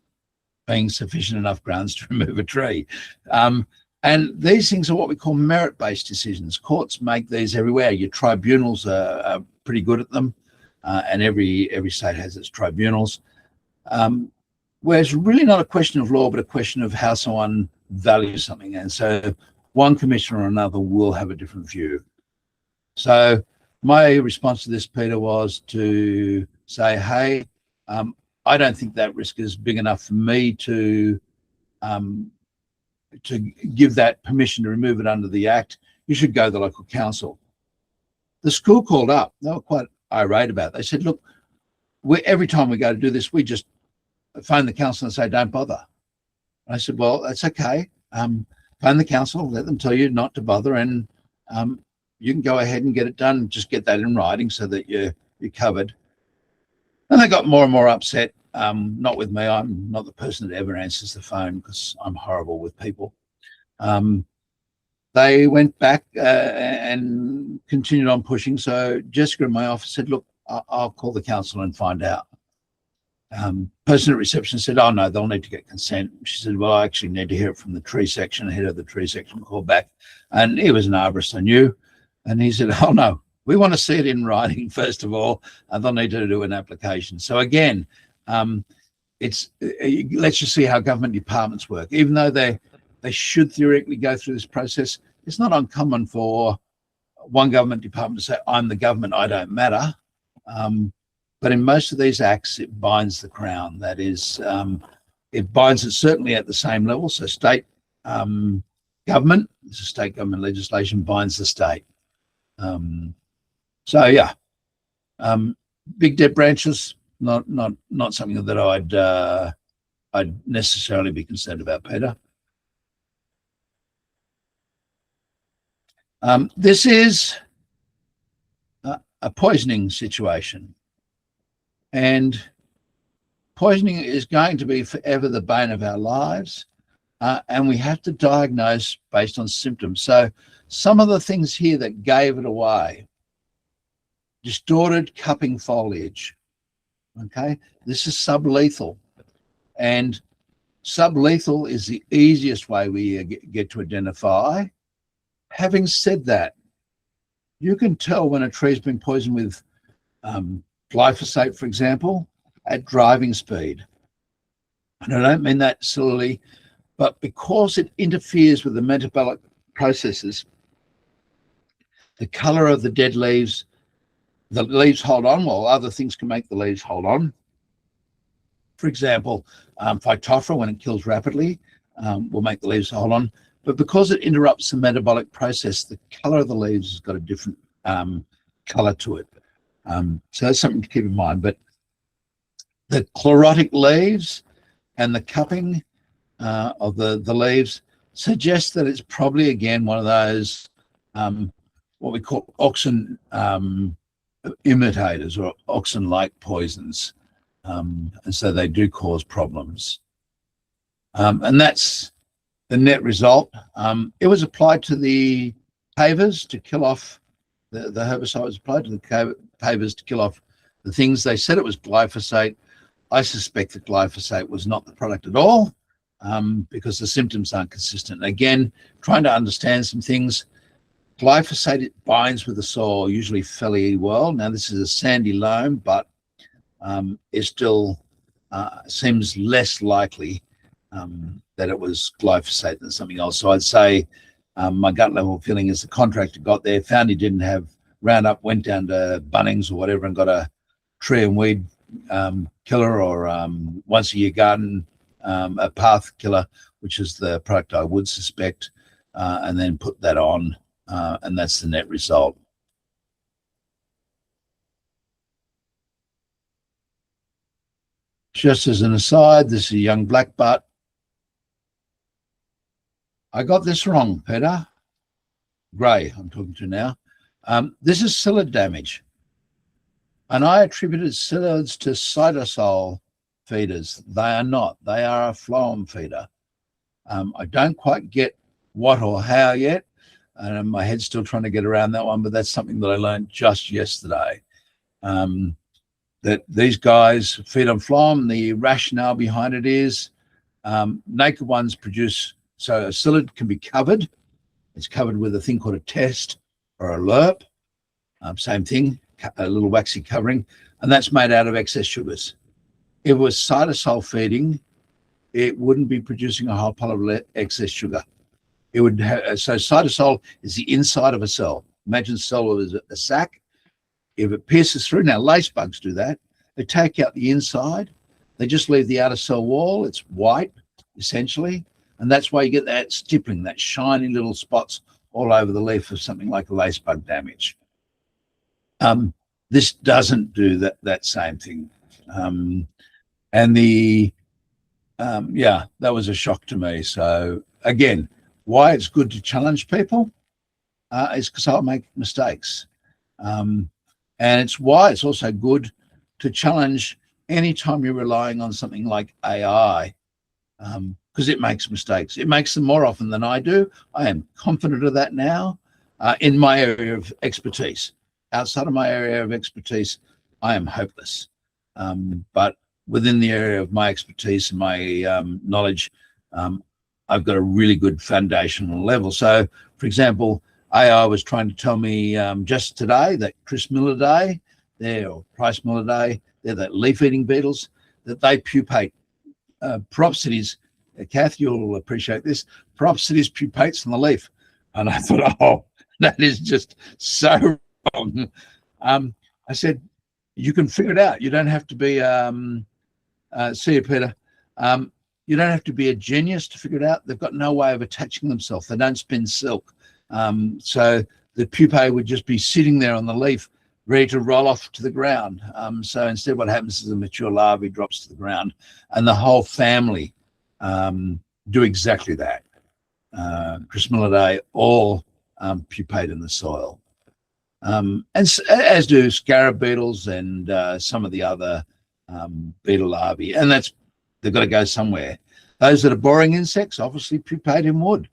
being sufficient enough grounds to remove a tree. And these things are what we call merit-based decisions. Courts make these everywhere. Your tribunals are pretty good at them, and every state has its tribunals. Where it's really not a question of law, but a question of how someone values something. And so one commissioner or another will have a different view. So my response to this, Peter, was to say, hey, I don't think that risk is big enough for me to give that permission to remove it under the Act. You should go to the local council. The school called up. They were quite irate about it. They said, look, every time we go to do this, we just phone the council and say, don't bother. And I said, well, that's okay. Phone the council, let them tell you not to bother, and you can go ahead and get it done. Just get that in writing so that you're covered. And they got more and more upset. Not with me. I'm not the person that ever answers the phone because I'm horrible with people. They went back and continued on pushing. So Jessica in my office said, look, I'll call the council and find out. Person at reception said, oh, no, they'll need to get consent. She said, well, I actually need to hear it from the tree section. Head of the tree section called back. And he was an arborist I knew. And he said, oh, no, we want to see it in writing, first of all, and they'll need to do an application. So again, let's just see how government departments work. Even though they should theoretically go through this process, it's not uncommon for one government department to say, I'm the government, I don't matter. But in most of these acts, it binds the Crown. That is, it binds it certainly at the same level. So state government, this is state government legislation, binds the state. So yeah, big dead branches, not something that I'd necessarily be concerned about, Peter. This is a poisoning situation. And poisoning is going to be forever the bane of our lives. And we have to diagnose based on symptoms. So some of the things here that gave it away: distorted cupping foliage. Okay, this is sublethal. And sublethal is the easiest way we get to identify. Having said that, you can tell when a tree's been poisoned with glyphosate, for example, at driving speed. And I don't mean that sillily, but because it interferes with the metabolic processes, the color of the dead leaves, the leaves hold on, while other things can make the leaves hold on. For example, phytophthora, when it kills rapidly, will make the leaves hold on. But because it interrupts the metabolic process, the color of the leaves has got a different color to it. So that's something to keep in mind. But the chlorotic leaves and the cupping of the leaves suggests that it's probably, again, one of those what we call auxin imitators or auxin-like poisons. And so they do cause problems. And that's the net result. It was applied to the pavers to kill off, the herbicide was applied to the pavers to kill off the things. They said it was glyphosate. I suspect that glyphosate was not the product at all, because the symptoms aren't consistent. Again, trying to understand some things. Glyphosate, it binds with the soil usually fairly well. Now, this is a sandy loam, but it still seems less likely that it was glyphosate than something else. So I'd say my gut level feeling is the contractor got there, found he didn't have Roundup, went down to Bunnings or whatever and got a tree and weed killer, or once a year garden, a path killer, which is the product I would suspect, and then put that on, and that's the net result. Just as an aside, this is a young black butt. I got this wrong, Peter. Gray, I'm talking to now. This is psyllid damage. And I attributed psyllids to cytosol feeders. They are not. They are a phloem feeder. I don't quite get what or how yet, and my head's still trying to get around that one, but that's something that I learned just yesterday. That these guys feed on phloem. The rationale behind it is naked ones produce, so a psyllid can be covered. It's covered with a thing called a test or a lerp. Same thing, a little waxy covering, and that's made out of excess sugars. If it was cytosol feeding, it wouldn't be producing a whole pile of excess sugar. It would have, so cytosol is the inside of a cell. Imagine cell as a sac. If it pierces through, now lace bugs do that. They take out the inside. They just leave the outer cell wall. It's white, essentially. And that's why you get that stippling, that shiny little spots all over the leaf of something like a lace bug damage. This doesn't do that same thing. And that was a shock to me. So again, why it's good to challenge people is because I'll make mistakes. And it's why it's also good to challenge anytime you're relying on something like AI, because it makes mistakes. It makes them more often than I do. I am confident of that now in my area of expertise. Outside of my area of expertise, I am hopeless. But within the area of my expertise and my knowledge, I've got a really good foundational level. So, for example, AI was trying to tell me just today that Chris Milliday, or Price Milliday, they're the leaf-eating beetles, that they pupate. Peropsides, Kath, you'll appreciate this, Peropsides pupates on the leaf. And I thought, oh, that is just so wrong. I said, you can figure it out. You don't have to be, see you, Peter. You don't have to be a genius to figure it out. They've got no way of attaching themselves. They don't spin silk. So the pupae would just be sitting there on the leaf, ready to roll off to the ground. So instead what happens is the mature larvae drops to the ground, and the whole family do exactly that. Crismillidae all pupate in the soil. And as do scarab beetles and some of the other beetle larvae. And they've got to go somewhere. Those that are boring insects obviously pupate in wood,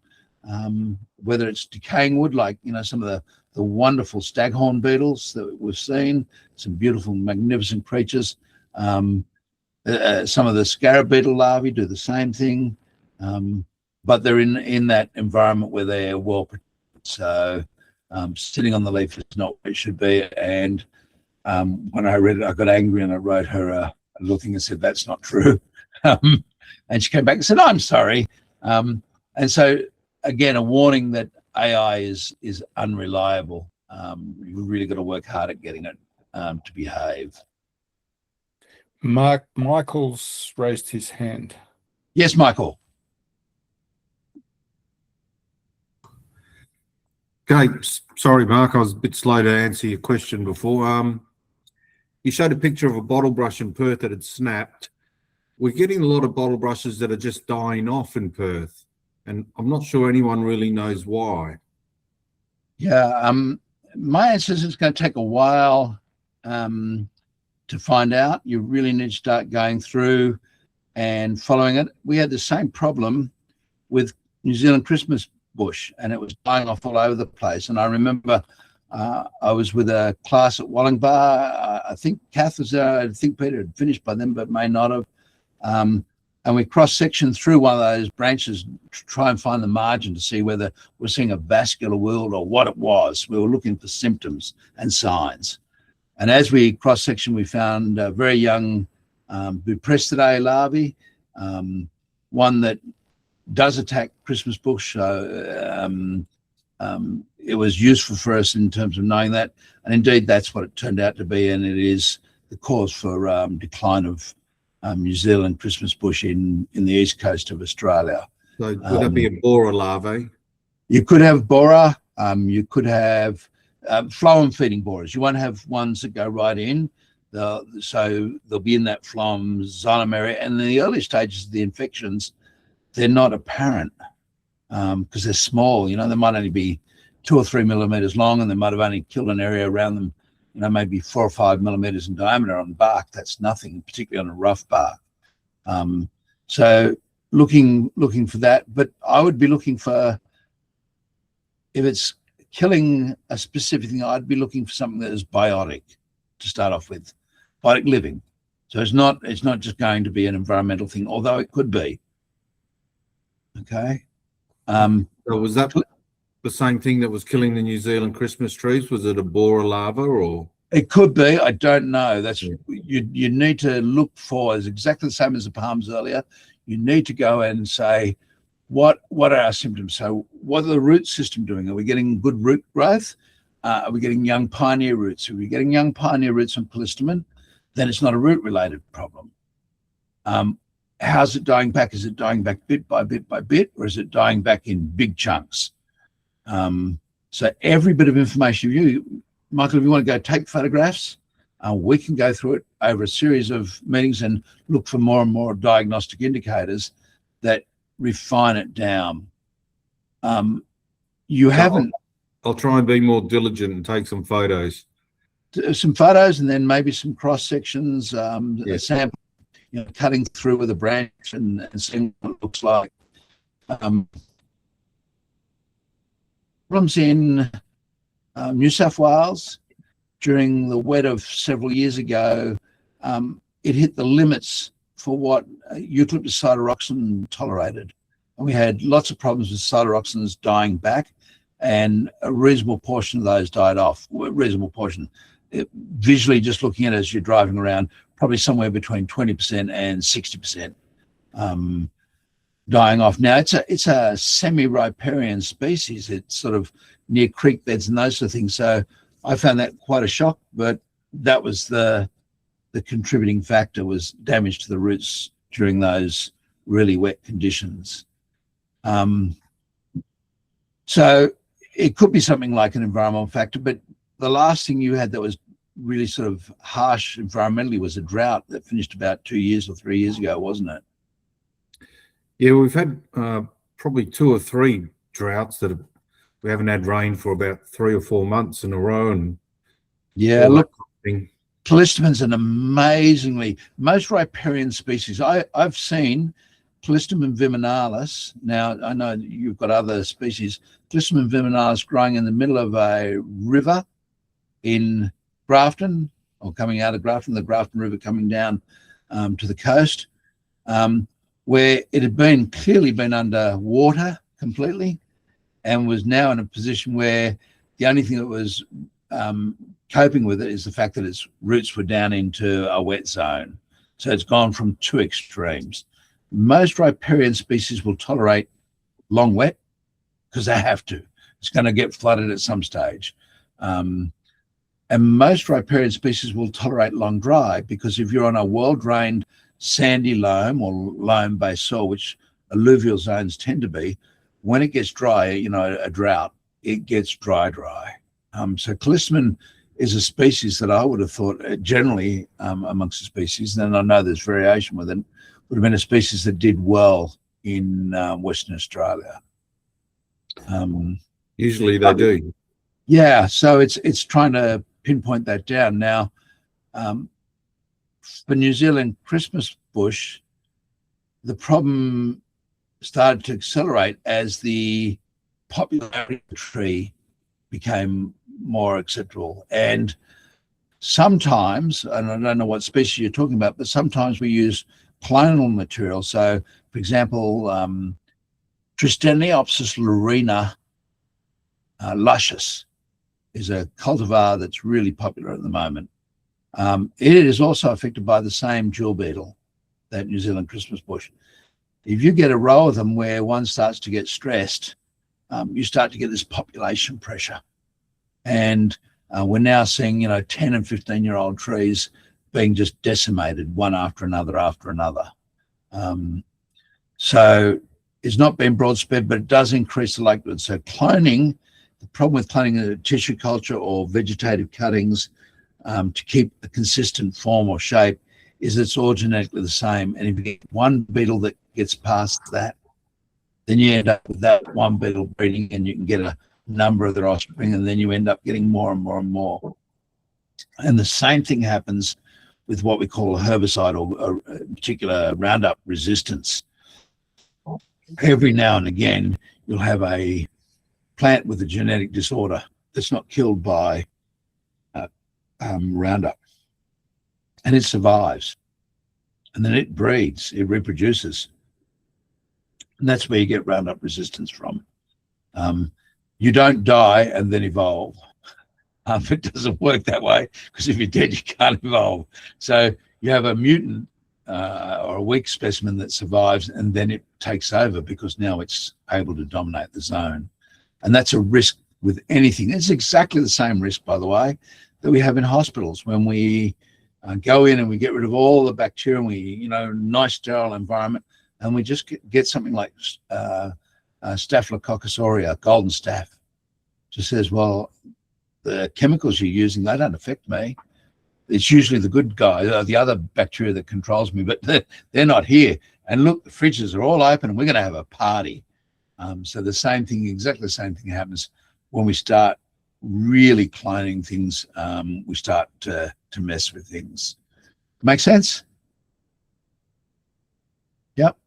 whether it's decaying wood, like some of the wonderful staghorn beetles that we've seen, some beautiful, magnificent creatures. Some of the scarab beetle larvae do the same thing, but they're in that environment where they're well protected. So sitting on the leaf is not what it should be. And when I read it, I got angry and I wrote her a little thing and said, that's not true. And she came back and said, I'm sorry. And so, again, a warning that AI is unreliable. You've really got to work hard at getting it to behave. Michael's raised his hand. Yes, Michael. Okay, sorry, Mark, I was a bit slow to answer your question before. You showed a picture of a bottle brush in Perth that had snapped. We're getting a lot of bottle brushes that are just dying off in Perth, and I'm not sure anyone really knows why. Yeah, my answer is it's going to take a while to find out. You really need to start going through and following it. We had the same problem with New Zealand Christmas bush, and it was dying off all over the place. And I remember I was with a class at Wollongbar. I think Kath was there. I think Peter had finished by then, but may not have. And we cross-sectioned through one of those branches to try and find the margin to see whether we're seeing a vascular wound or what it was. We were looking for symptoms and signs. And as we cross-sectioned, we found a very young Buprestidae larvae, one that does attack Christmas bush. So it was useful for us in terms of knowing that. And indeed, that's what it turned out to be. And it is the cause for decline of New Zealand Christmas bush in the east coast of Australia. So would that be a borer larvae? You could have borer. You could have phloem feeding borers. You won't have ones that go right in. So they'll be in that phloem xylem area. And in the early stages of the infections, they're not apparent because they're small. You know, they might only be 2 or 3 millimeters long, and they might have only killed an area around them, you know, maybe 4 or 5 millimeters in diameter on bark. That's nothing, particularly on a rough bark. So looking for that, but I would be looking for, if it's killing a specific thing, I'd be looking for something that is biotic to start off with, biotic living. So it's not just going to be an environmental thing, although it could be. Okay. So was that the same thing that was killing the New Zealand Christmas trees? Was it a borer larva or? It could be. I don't know. That's you need to look for. It's exactly the same as the palms earlier. You need to go and say, what are our symptoms? So what are the root system doing? Are we getting good root growth? Are we getting young pioneer roots? If we're getting young pioneer roots on callistemon, then it's not a root-related problem. How's it dying back? Is it dying back bit by bit by bit, or is it dying back in big chunks? So every bit of information Michael, if you want to go take photographs, we can go through it over a series of meetings and look for more and more diagnostic indicators that refine it down. I'll try and be more diligent and take some photos. Some photos, and then maybe some cross sections, a sample, you know, cutting through with a branch and seeing what it looks like. Problems in New South Wales during the wet of several years ago, it hit the limits for what eucalyptus cytoroxin tolerated. And we had lots of problems with cytoroxins dying back, and a reasonable portion of those died off. Reasonable portion. Visually, just looking at it as you're driving around, probably somewhere between 20% and 60% dying off. Now, it's a semi-riparian species. It's sort of near creek beds and those sort of things. So I found that quite a shock, but that was the contributing factor, was damage to the roots during those really wet conditions. So it could be something like an environmental factor, but the last thing you had that was really sort of harsh environmentally was a drought that finished about 2 years or 3 years ago, wasn't it? Yeah, we've had probably 2 or 3 droughts that we haven't had rain for about 3 or 4 months in a row. And yeah, look, callistemon's an amazingly, most riparian species. I've seen Callistemon viminalis. Now, I know you've got other species. Callistemon viminalis growing in the middle of a river in Grafton, or coming out of Grafton, the Grafton River coming down to the coast, where it had clearly been under water completely, and was now in a position where the only thing that was coping with it is the fact that its roots were down into a wet zone. So it's gone from 2 extremes. Most riparian species will tolerate long wet because they have to. It's going to get flooded at some stage. And most riparian species will tolerate long dry, because if you're on a well-drained sandy loam or loam-based soil, which alluvial zones tend to be, when it gets dry, a drought, it gets dry. So callistemon is a species that I would have thought generally amongst the species, and I know there's variation with it, would have been a species that did well in Western Australia. Usually they do. Yeah, so it's trying to pinpoint that down. Now, for New Zealand Christmas bush, the problem started to accelerate as the popularity of the tree became more acceptable. And sometimes, and I don't know what species you're talking about, but sometimes we use clonal material. So, for example, Tristeniopsis lorina luscious is a cultivar that's really popular at the moment. It is also affected by the same jewel beetle, that New Zealand Christmas bush. If you get a row of them where one starts to get stressed, you start to get this population pressure. And we're now seeing, 10 and 15-year-old trees being just decimated one after another. So it's not been broad spread, but it does increase the likelihood. So cloning, the problem with cloning tissue culture or vegetative cuttings to keep a consistent form or shape is it's all genetically the same. And if you get one beetle that gets past that, then you end up with that one beetle breeding, and you can get a number of their offspring, and then you end up getting more and more and more. And the same thing happens with what we call a herbicide or a particular Roundup resistance. Every now and again, you'll have a plant with a genetic disorder that's not killed by Roundup, and it survives, and then it breeds, it reproduces, and that's where you get Roundup resistance from. You don't die and then evolve. It doesn't work that way, because if you're dead, you can't evolve. So you have a mutant or a weak specimen that survives, and then it takes over because now it's able to dominate the zone. And that's a risk with anything. It's exactly the same risk, by the way, that we have in hospitals when we go in and we get rid of all the bacteria, and we, nice sterile environment, and we just get something like Staphylococcus aureus, golden staph. Just says, well, the chemicals you're using, they don't affect me. It's usually the good guy, the other bacteria that controls me, but they're not here. And look, the fridges are all open, and we're going to have a party. So the same thing, exactly the same thing happens when we start really cloning things. We start to mess with things. Make sense? Yep.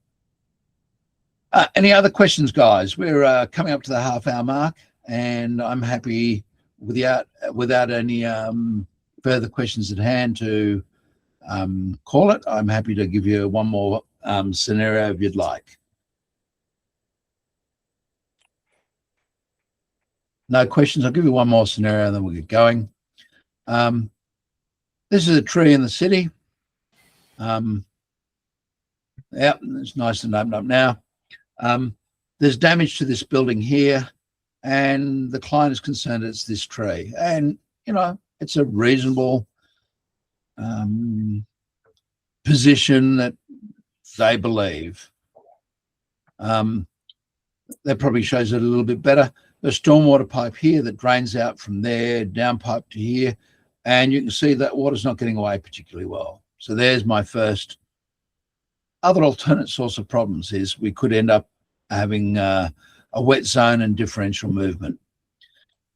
Any other questions, guys? We're coming up to the half-hour mark, and I'm happy without any further questions at hand to call it. I'm happy to give you one more scenario if you'd like. No questions? I'll give you one more scenario and then we'll get going. This is a tree in the city. Yep, it's nice and open up now. There's damage to this building here, and the client is concerned it's this tree. And, it's a reasonable position that they believe. That probably shows it a little bit better. The stormwater pipe here that drains out from there, down pipe to here, and you can see that water's not getting away particularly well. So there's my first. Other alternate source of problems is we could end up having a wet zone and differential movement.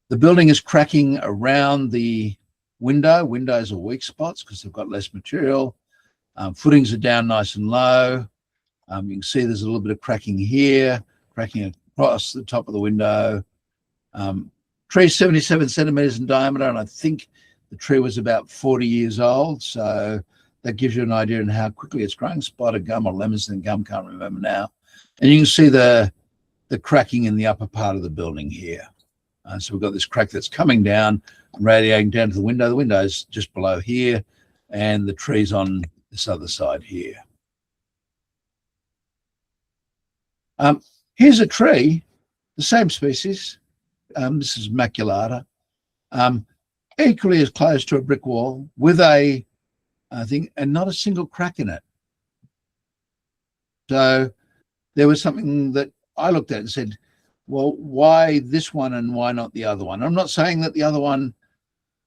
The building is cracking around the window. Windows are weak spots because they've got less material. Footings are down nice and low. You can see there's a little bit of cracking here, cracking across the top of the window. Tree 77 centimeters in diameter, and I think the tree was about 40 years old. So that gives you an idea on how quickly it's growing. Spotted gum or lemon gum, can't remember now. And you can see the cracking in the upper part of the building here. So we've got this crack that's coming down, radiating down to the window. The window is just below here, and the tree's on this other side here. Here's a tree, the same species. This is maculata. equally as close to a brick wall with a thing, and not a single crack in it. So there was something that I looked at and said, well, why this one and why not the other one? I'm not saying that the other one,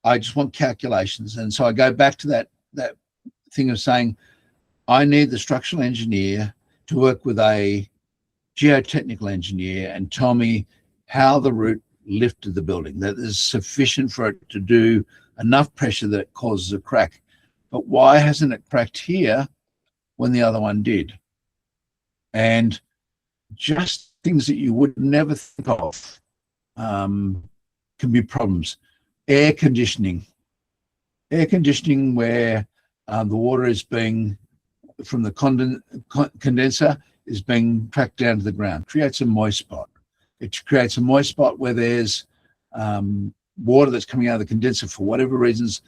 I just want calculations. And so I go back to that thing of saying, I need the structural engineer to work with a geotechnical engineer and tell me how the root lifted the building, that is sufficient for it to do enough pressure that it causes a crack. But why hasn't it cracked here when the other one did? And just things that you would never think of can be problems. Air conditioning where the water is being, from the condenser, is being tracked down to the ground, creates a moist spot. It creates a moist spot where there's water that's coming out of the condenser for whatever reasons,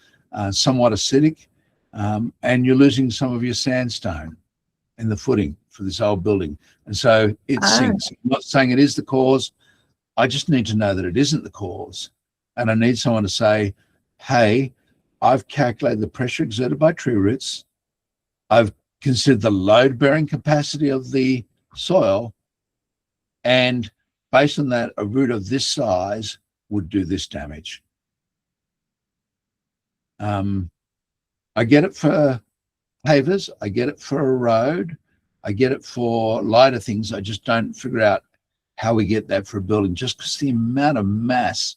somewhat acidic, and you're losing some of your sandstone in the footing for this old building. And so it sinks. I'm not saying it is the cause. I just need to know that it isn't the cause. And I need someone to say, hey, I've calculated the pressure exerted by tree roots. I've considered the load-bearing capacity of the soil. And based on that, a root of this size would do this damage. I get it for pavers. I get it for a road. I get it for lighter things. I just don't figure out how we get that for a building, just because the amount of mass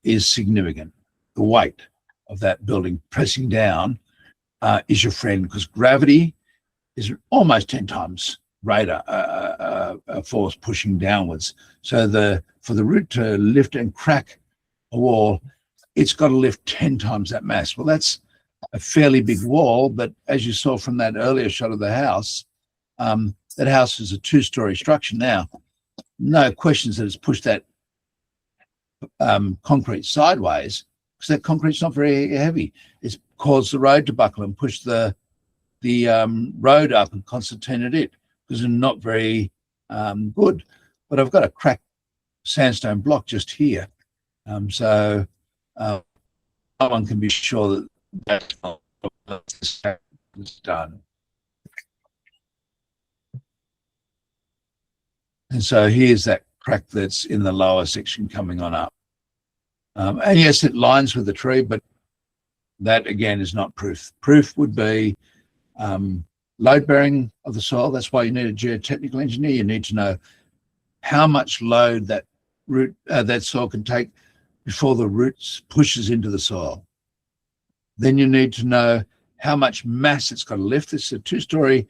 is significant. The weight of that building pressing down is your friend, because gravity is almost 10 times greater force pushing downwards. So for the root to lift and crack a wall, it's got to lift 10 times that mass. Well, that's a fairly big wall, but as you saw from that earlier shot of the house, that house is a 2-story structure now. No questions that it's pushed that concrete sideways, because that concrete's not very heavy. It's caused the road to buckle and push the road up and concertinaed it, because it's not very good. But I've got a cracked sandstone block just here, so no one can be sure that that's done. And so here's that crack that's in the lower section coming on up. And yes, it lines with the tree, but that again is not proof. Proof would be load bearing of the soil. That's why you need a geotechnical engineer. You need to know how much load that root that soil can take before the roots pushes into the soil. Then you need to know how much mass it's got to lift. It's a 2-story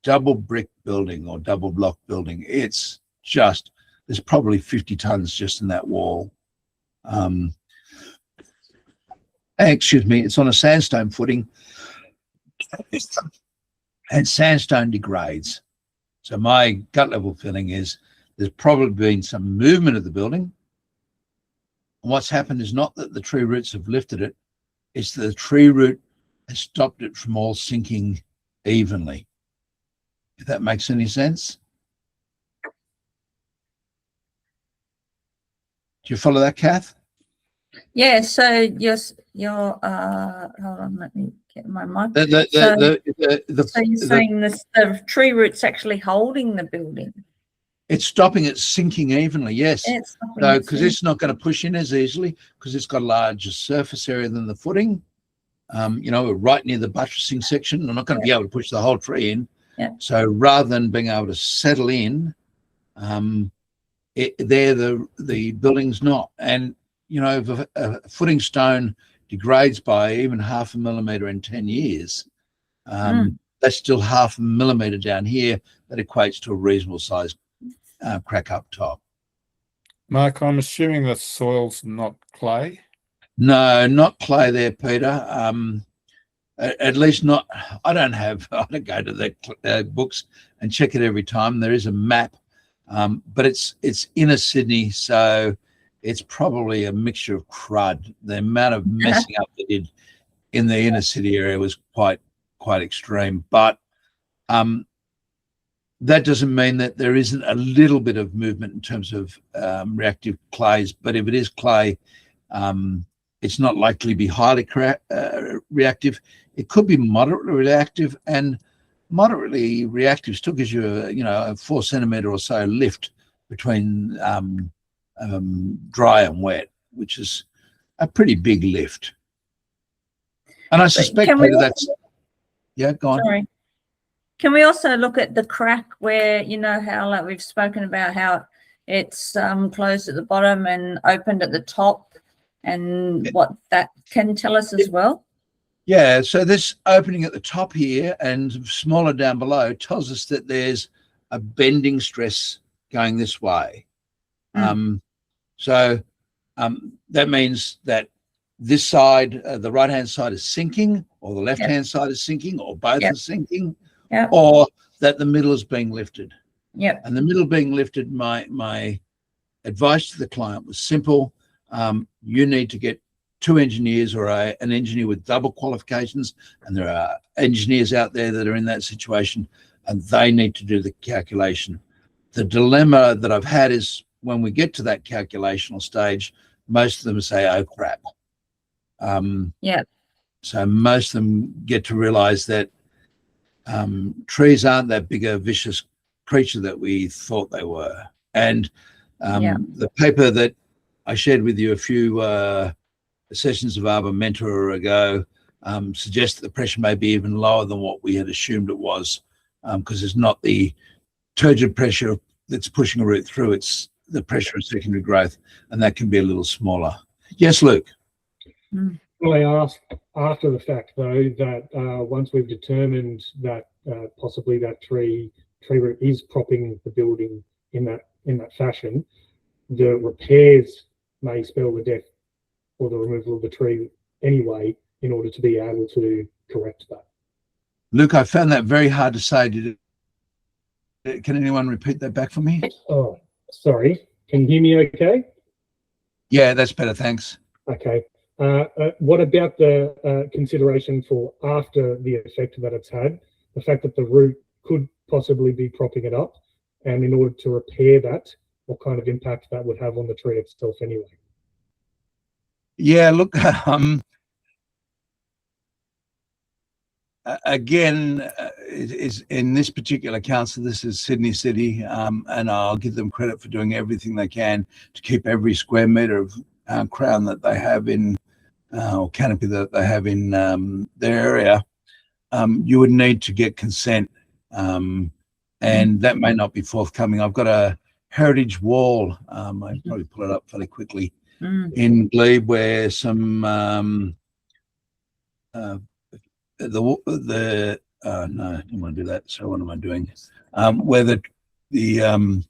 double brick building or double block building. It's just, there's probably 50 tons just in that wall. Excuse me, it's on a sandstone footing, and sandstone degrades. So my gut level feeling is there's probably been some movement of the building. And what's happened is not that the tree roots have lifted it, it's that the tree root has stopped it from all sinking evenly. If that makes any sense. Do you follow that, Kath? Yeah, so you're hold on, let me get my mic. So you're saying the tree root's actually holding the building? It's stopping it sinking evenly, yes. So because it's not going to push in as easily, because it's got a larger surface area than the footing. You know, right near the buttressing section, I'm not going to be able to push the whole tree in. Yeah. So rather than being able to settle in, the building's not. And you know, if a footing stone degrades by even 0.5 millimeter in 10 years, that's still 0.5 millimeter down here. That equates to a reasonable size crack up top. Mark, I'm assuming the soil's not clay. No, not clay there, Peter. At least not. I don't go to the books and check it every time. There is a map, but it's inner Sydney, so it's probably a mixture of crud. The amount of messing up they did in the inner city area was quite extreme. But that doesn't mean that there isn't a little bit of movement in terms of reactive clays. But if it is clay, It's not likely to be highly reactive. It could be moderately reactive, and moderately reactive still gives you a 4 centimeter or so lift between dry and wet, which is a pretty big lift. And I suspect that's, yeah, go on. Sorry. Can we also look at the crack where, how like we've spoken about how it's closed at the bottom and opened at the top, and what that can tell us as well? Yeah, so this opening at the top here and smaller down below tells us that there's a bending stress going this way. So that means that this side, the right-hand side is sinking, or the left-hand side is sinking, or both are sinking, or that the middle is being lifted. Yep. And the middle being lifted, my advice to the client was simple. You need to get 2 engineers or an engineer with double qualifications, and there are engineers out there that are in that situation, and they need to do the calculation. The dilemma that I've had is when we get to that calculational stage, most of them say, oh crap. So most of them get to realize that trees aren't that big a vicious creature that we thought they were. And the paper that I shared with you a few sessions of ArborMentor ago suggests that the pressure may be even lower than what we had assumed it was, because it's not the turgid pressure that's pushing a root through, it's the pressure of secondary growth, and that can be a little smaller. Yes, Luke? Well, I asked after the fact, though, that once we've determined that possibly that tree root is propping the building in that fashion, the repairs may spell the death or the removal of the tree anyway, in order to be able to correct that. Luke, I found that very hard to say. Can anyone repeat that back for me? Oh, sorry. Can you hear me okay? Yeah, that's better, thanks. Okay. What about the consideration for after the effect that it's had, the fact that the root could possibly be propping it up, and in order to repair that, what kind of impact that would have on the tree itself anyway? Yeah, look, again, it is in this particular council, this is Sydney City, and I'll give them credit for doing everything they can to keep every square metre of crown that they have in, or canopy that they have in their area. You would need to get consent, and that may not be forthcoming. I've got a heritage wall, I can probably pull it up fairly quickly, in Glebe, where some no, I don't want to do that. So what am I doing? Where the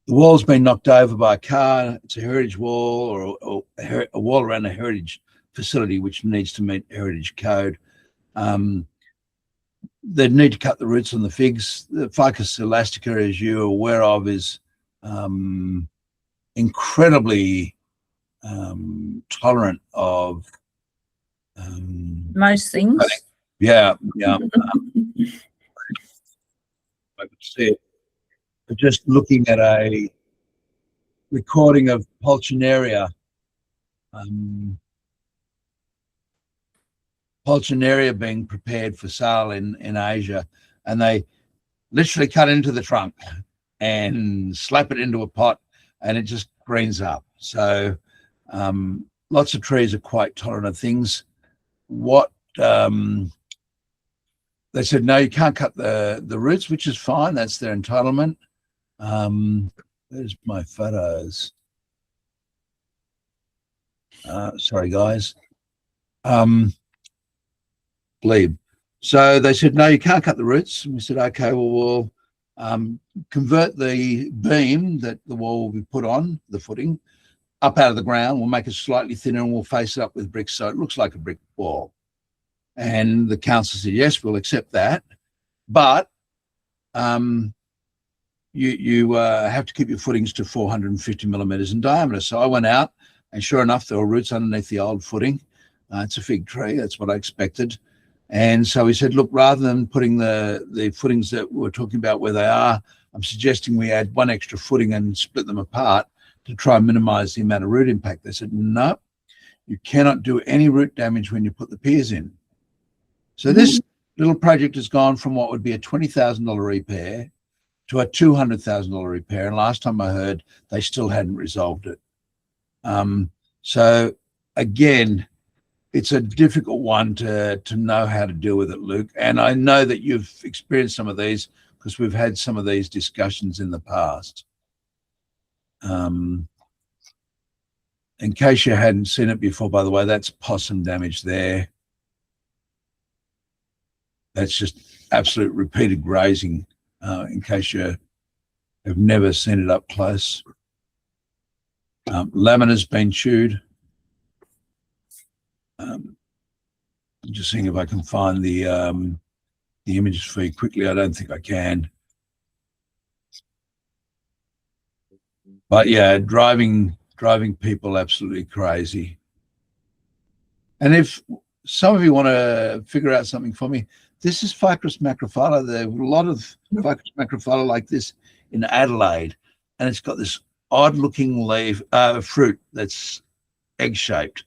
wall's been knocked over by a car. It's a heritage wall, or a wall around a heritage facility, which needs to meet heritage code. They need to cut the roots on the figs. The Ficus elastica, as you're aware of, is incredibly tolerant of most things. Yeah. I could see it. But just looking at a recording of Pulchinaria, being prepared for sale in Asia, and they literally cut into the trunk and slap it into a pot, and it just greens up. So lots of trees are quite tolerant of things. What they said, no, you can't cut the roots, which is fine. That's their entitlement. There's my photos. Sorry, guys. Glebe. So they said, no, you can't cut the roots. And we said, okay, well, we'll convert the beam that the wall will be put on, the footing, up out of the ground. We'll make it slightly thinner, and we'll face it up with bricks so it looks like a brick wall. And the council said, yes, we'll accept that. But you have to keep your footings to 450 millimeters in diameter. So I went out, and sure enough, there were roots underneath the old footing. It's a fig tree. That's what I expected. And so we said, look, rather than putting the footings that we're talking about where they are, I'm suggesting we add one extra footing and split them apart to try and minimize the amount of root impact. They said, no, You cannot do any root damage when you put the piers in. So this little project has gone from what would be a $20,000 repair to a $200,000 repair. And last time I heard, they still hadn't resolved it. So again, it's a difficult one to know how to deal with it, Luke. And I know that you've experienced some of these because we've had some of these discussions in the past. In case you hadn't seen it before, by the way, that's possum damage there. That's just absolute repeated grazing, in case you have never seen it up close. Lamina's been chewed. I'm just seeing if I can find the images for you quickly. I don't think I can. But yeah, driving people absolutely crazy. And if some of you want to figure out something for me, this is Ficus macrophylla. There are a lot of Ficus macrophylla like this in Adelaide, and it's got this odd-looking leaf fruit that's egg-shaped.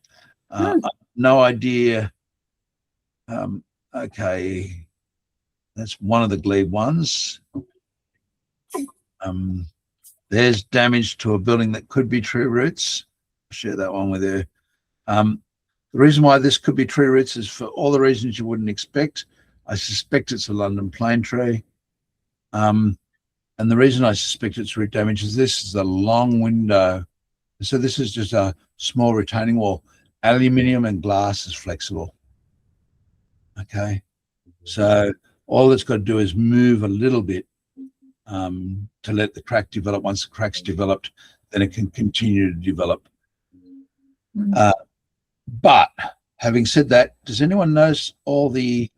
No idea. Okay, that's one of the glebe ones. There's damage to a building that could be tree roots. I'll share that one with you. The reason why this could be tree roots is for all the reasons you wouldn't expect. I suspect it's a London plane tree. And the reason I suspect it's root damage is this is a long window. So this is just a small retaining wall. Aluminium and glass is flexible. Okay. So all it's got to do is move a little bit to let the crack develop. Once the crack's developed, then it can continue to develop. But having said that, does anyone notice all the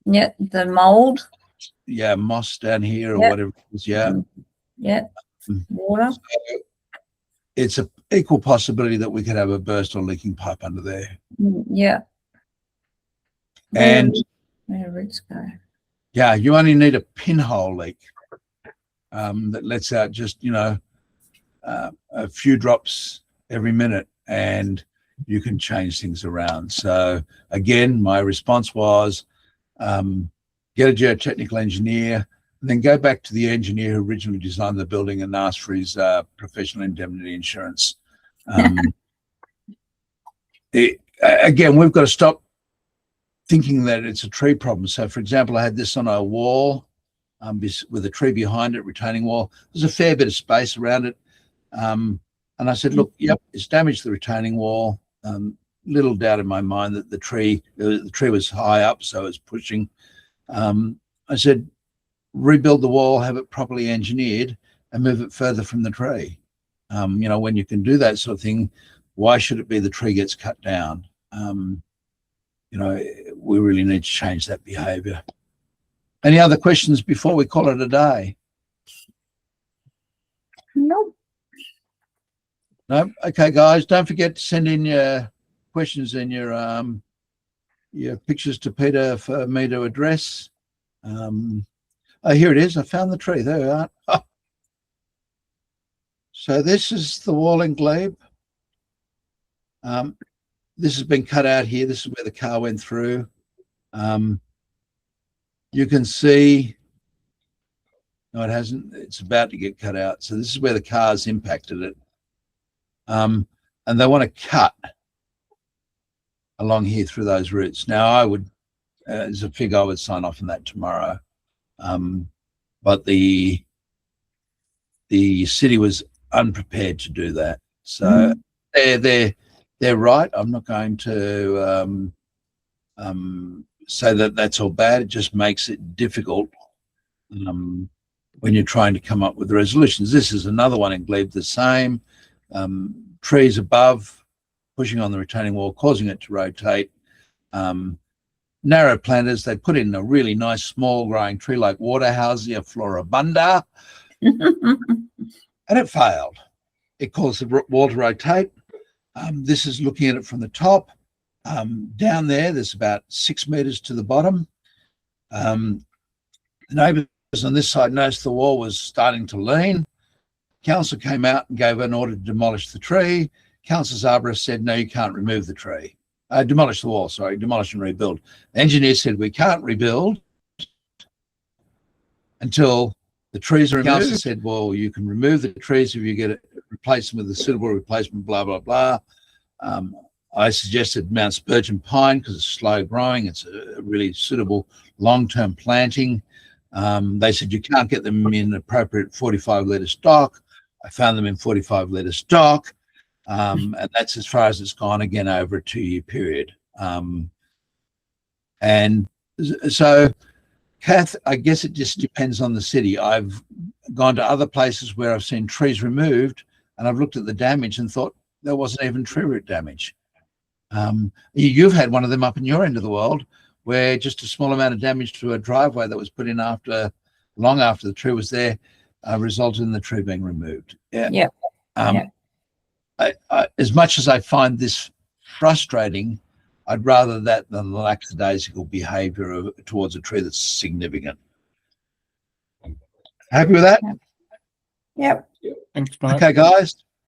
the mold? Yeah, moss down here or whatever it is. Yeah. Water. So it's an equal possibility that we could have a burst or leaking pipe under there. And where roots go. Yeah, you only need a pinhole leak that lets out just, a few drops every minute, and you can change things around. So again, my response was get a geotechnical engineer, and then go back to the engineer who originally designed the building and ask for his professional indemnity insurance. Again, we've got to stop thinking that it's a tree problem. So, for example, I had this on a wall with a tree behind it, retaining wall. There's a fair bit of space around it. And I said, look, yep, it's damaged the retaining wall. Little doubt in my mind that the tree was high up, so it's pushing. I said, rebuild the wall, have it properly engineered, and move it further from the tree. When you can do that sort of thing, why should it be the tree gets cut down? We really need to change that behavior. Any other questions before we call it a day? Nope. No? Okay, guys, don't forget to send in your questions and your pictures to Peter for me to address. Oh, here it is. I found the tree. There we are. Oh. So this is the wall in glebe. This has been cut out here. This is where the car went through. You can see, no, it hasn't. It's about to get cut out. So this is where the car's impacted it. And they want to cut along here through those roots. Now, I would, as a figure, I would sign off on that tomorrow. But the city was unprepared to do that. So they're right. I'm not going to say that that's all bad. It just makes it difficult when you're trying to come up with the resolutions. This is another one in glebe, the same. Trees above, pushing on the retaining wall, causing it to rotate. Narrow planters, they put in a really nice small growing tree like Waterhousia floribunda, and it failed. It caused the wall to rotate. This is looking at it from the top. Down there's about 6 meters to the bottom. The neighbours on this side noticed the wall was starting to lean. Council came out and gave an order to demolish the tree. council's arborist said, no, you can't remove the tree. Demolish the wall, sorry, demolish and rebuild. The engineer said, we can't rebuild until the trees are removed. Council said, well, you can remove the trees if you get it, replace them with a suitable replacement, blah, blah, blah. I suggested Mount Spurgeon pine because it's slow growing. It's a really suitable long-term planting. They said you can't get them in appropriate 45-litre stock. I found them in 45-litre stock. And that's as far as it's gone, again, over a 2-year period. And so, Kath, I guess it just depends on the city. I've gone to other places where I've seen trees removed, and I've looked at the damage and thought there wasn't even tree root damage. You've had one of them up in your end of the world where just a small amount of damage to a driveway that was put in long after the tree was there resulted in the tree being removed. Yeah. As much as I find this frustrating, I'd rather that than the lackadaisical behavior towards a tree that's significant. Happy with that? Yep. Thanks, Mike. Okay, guys.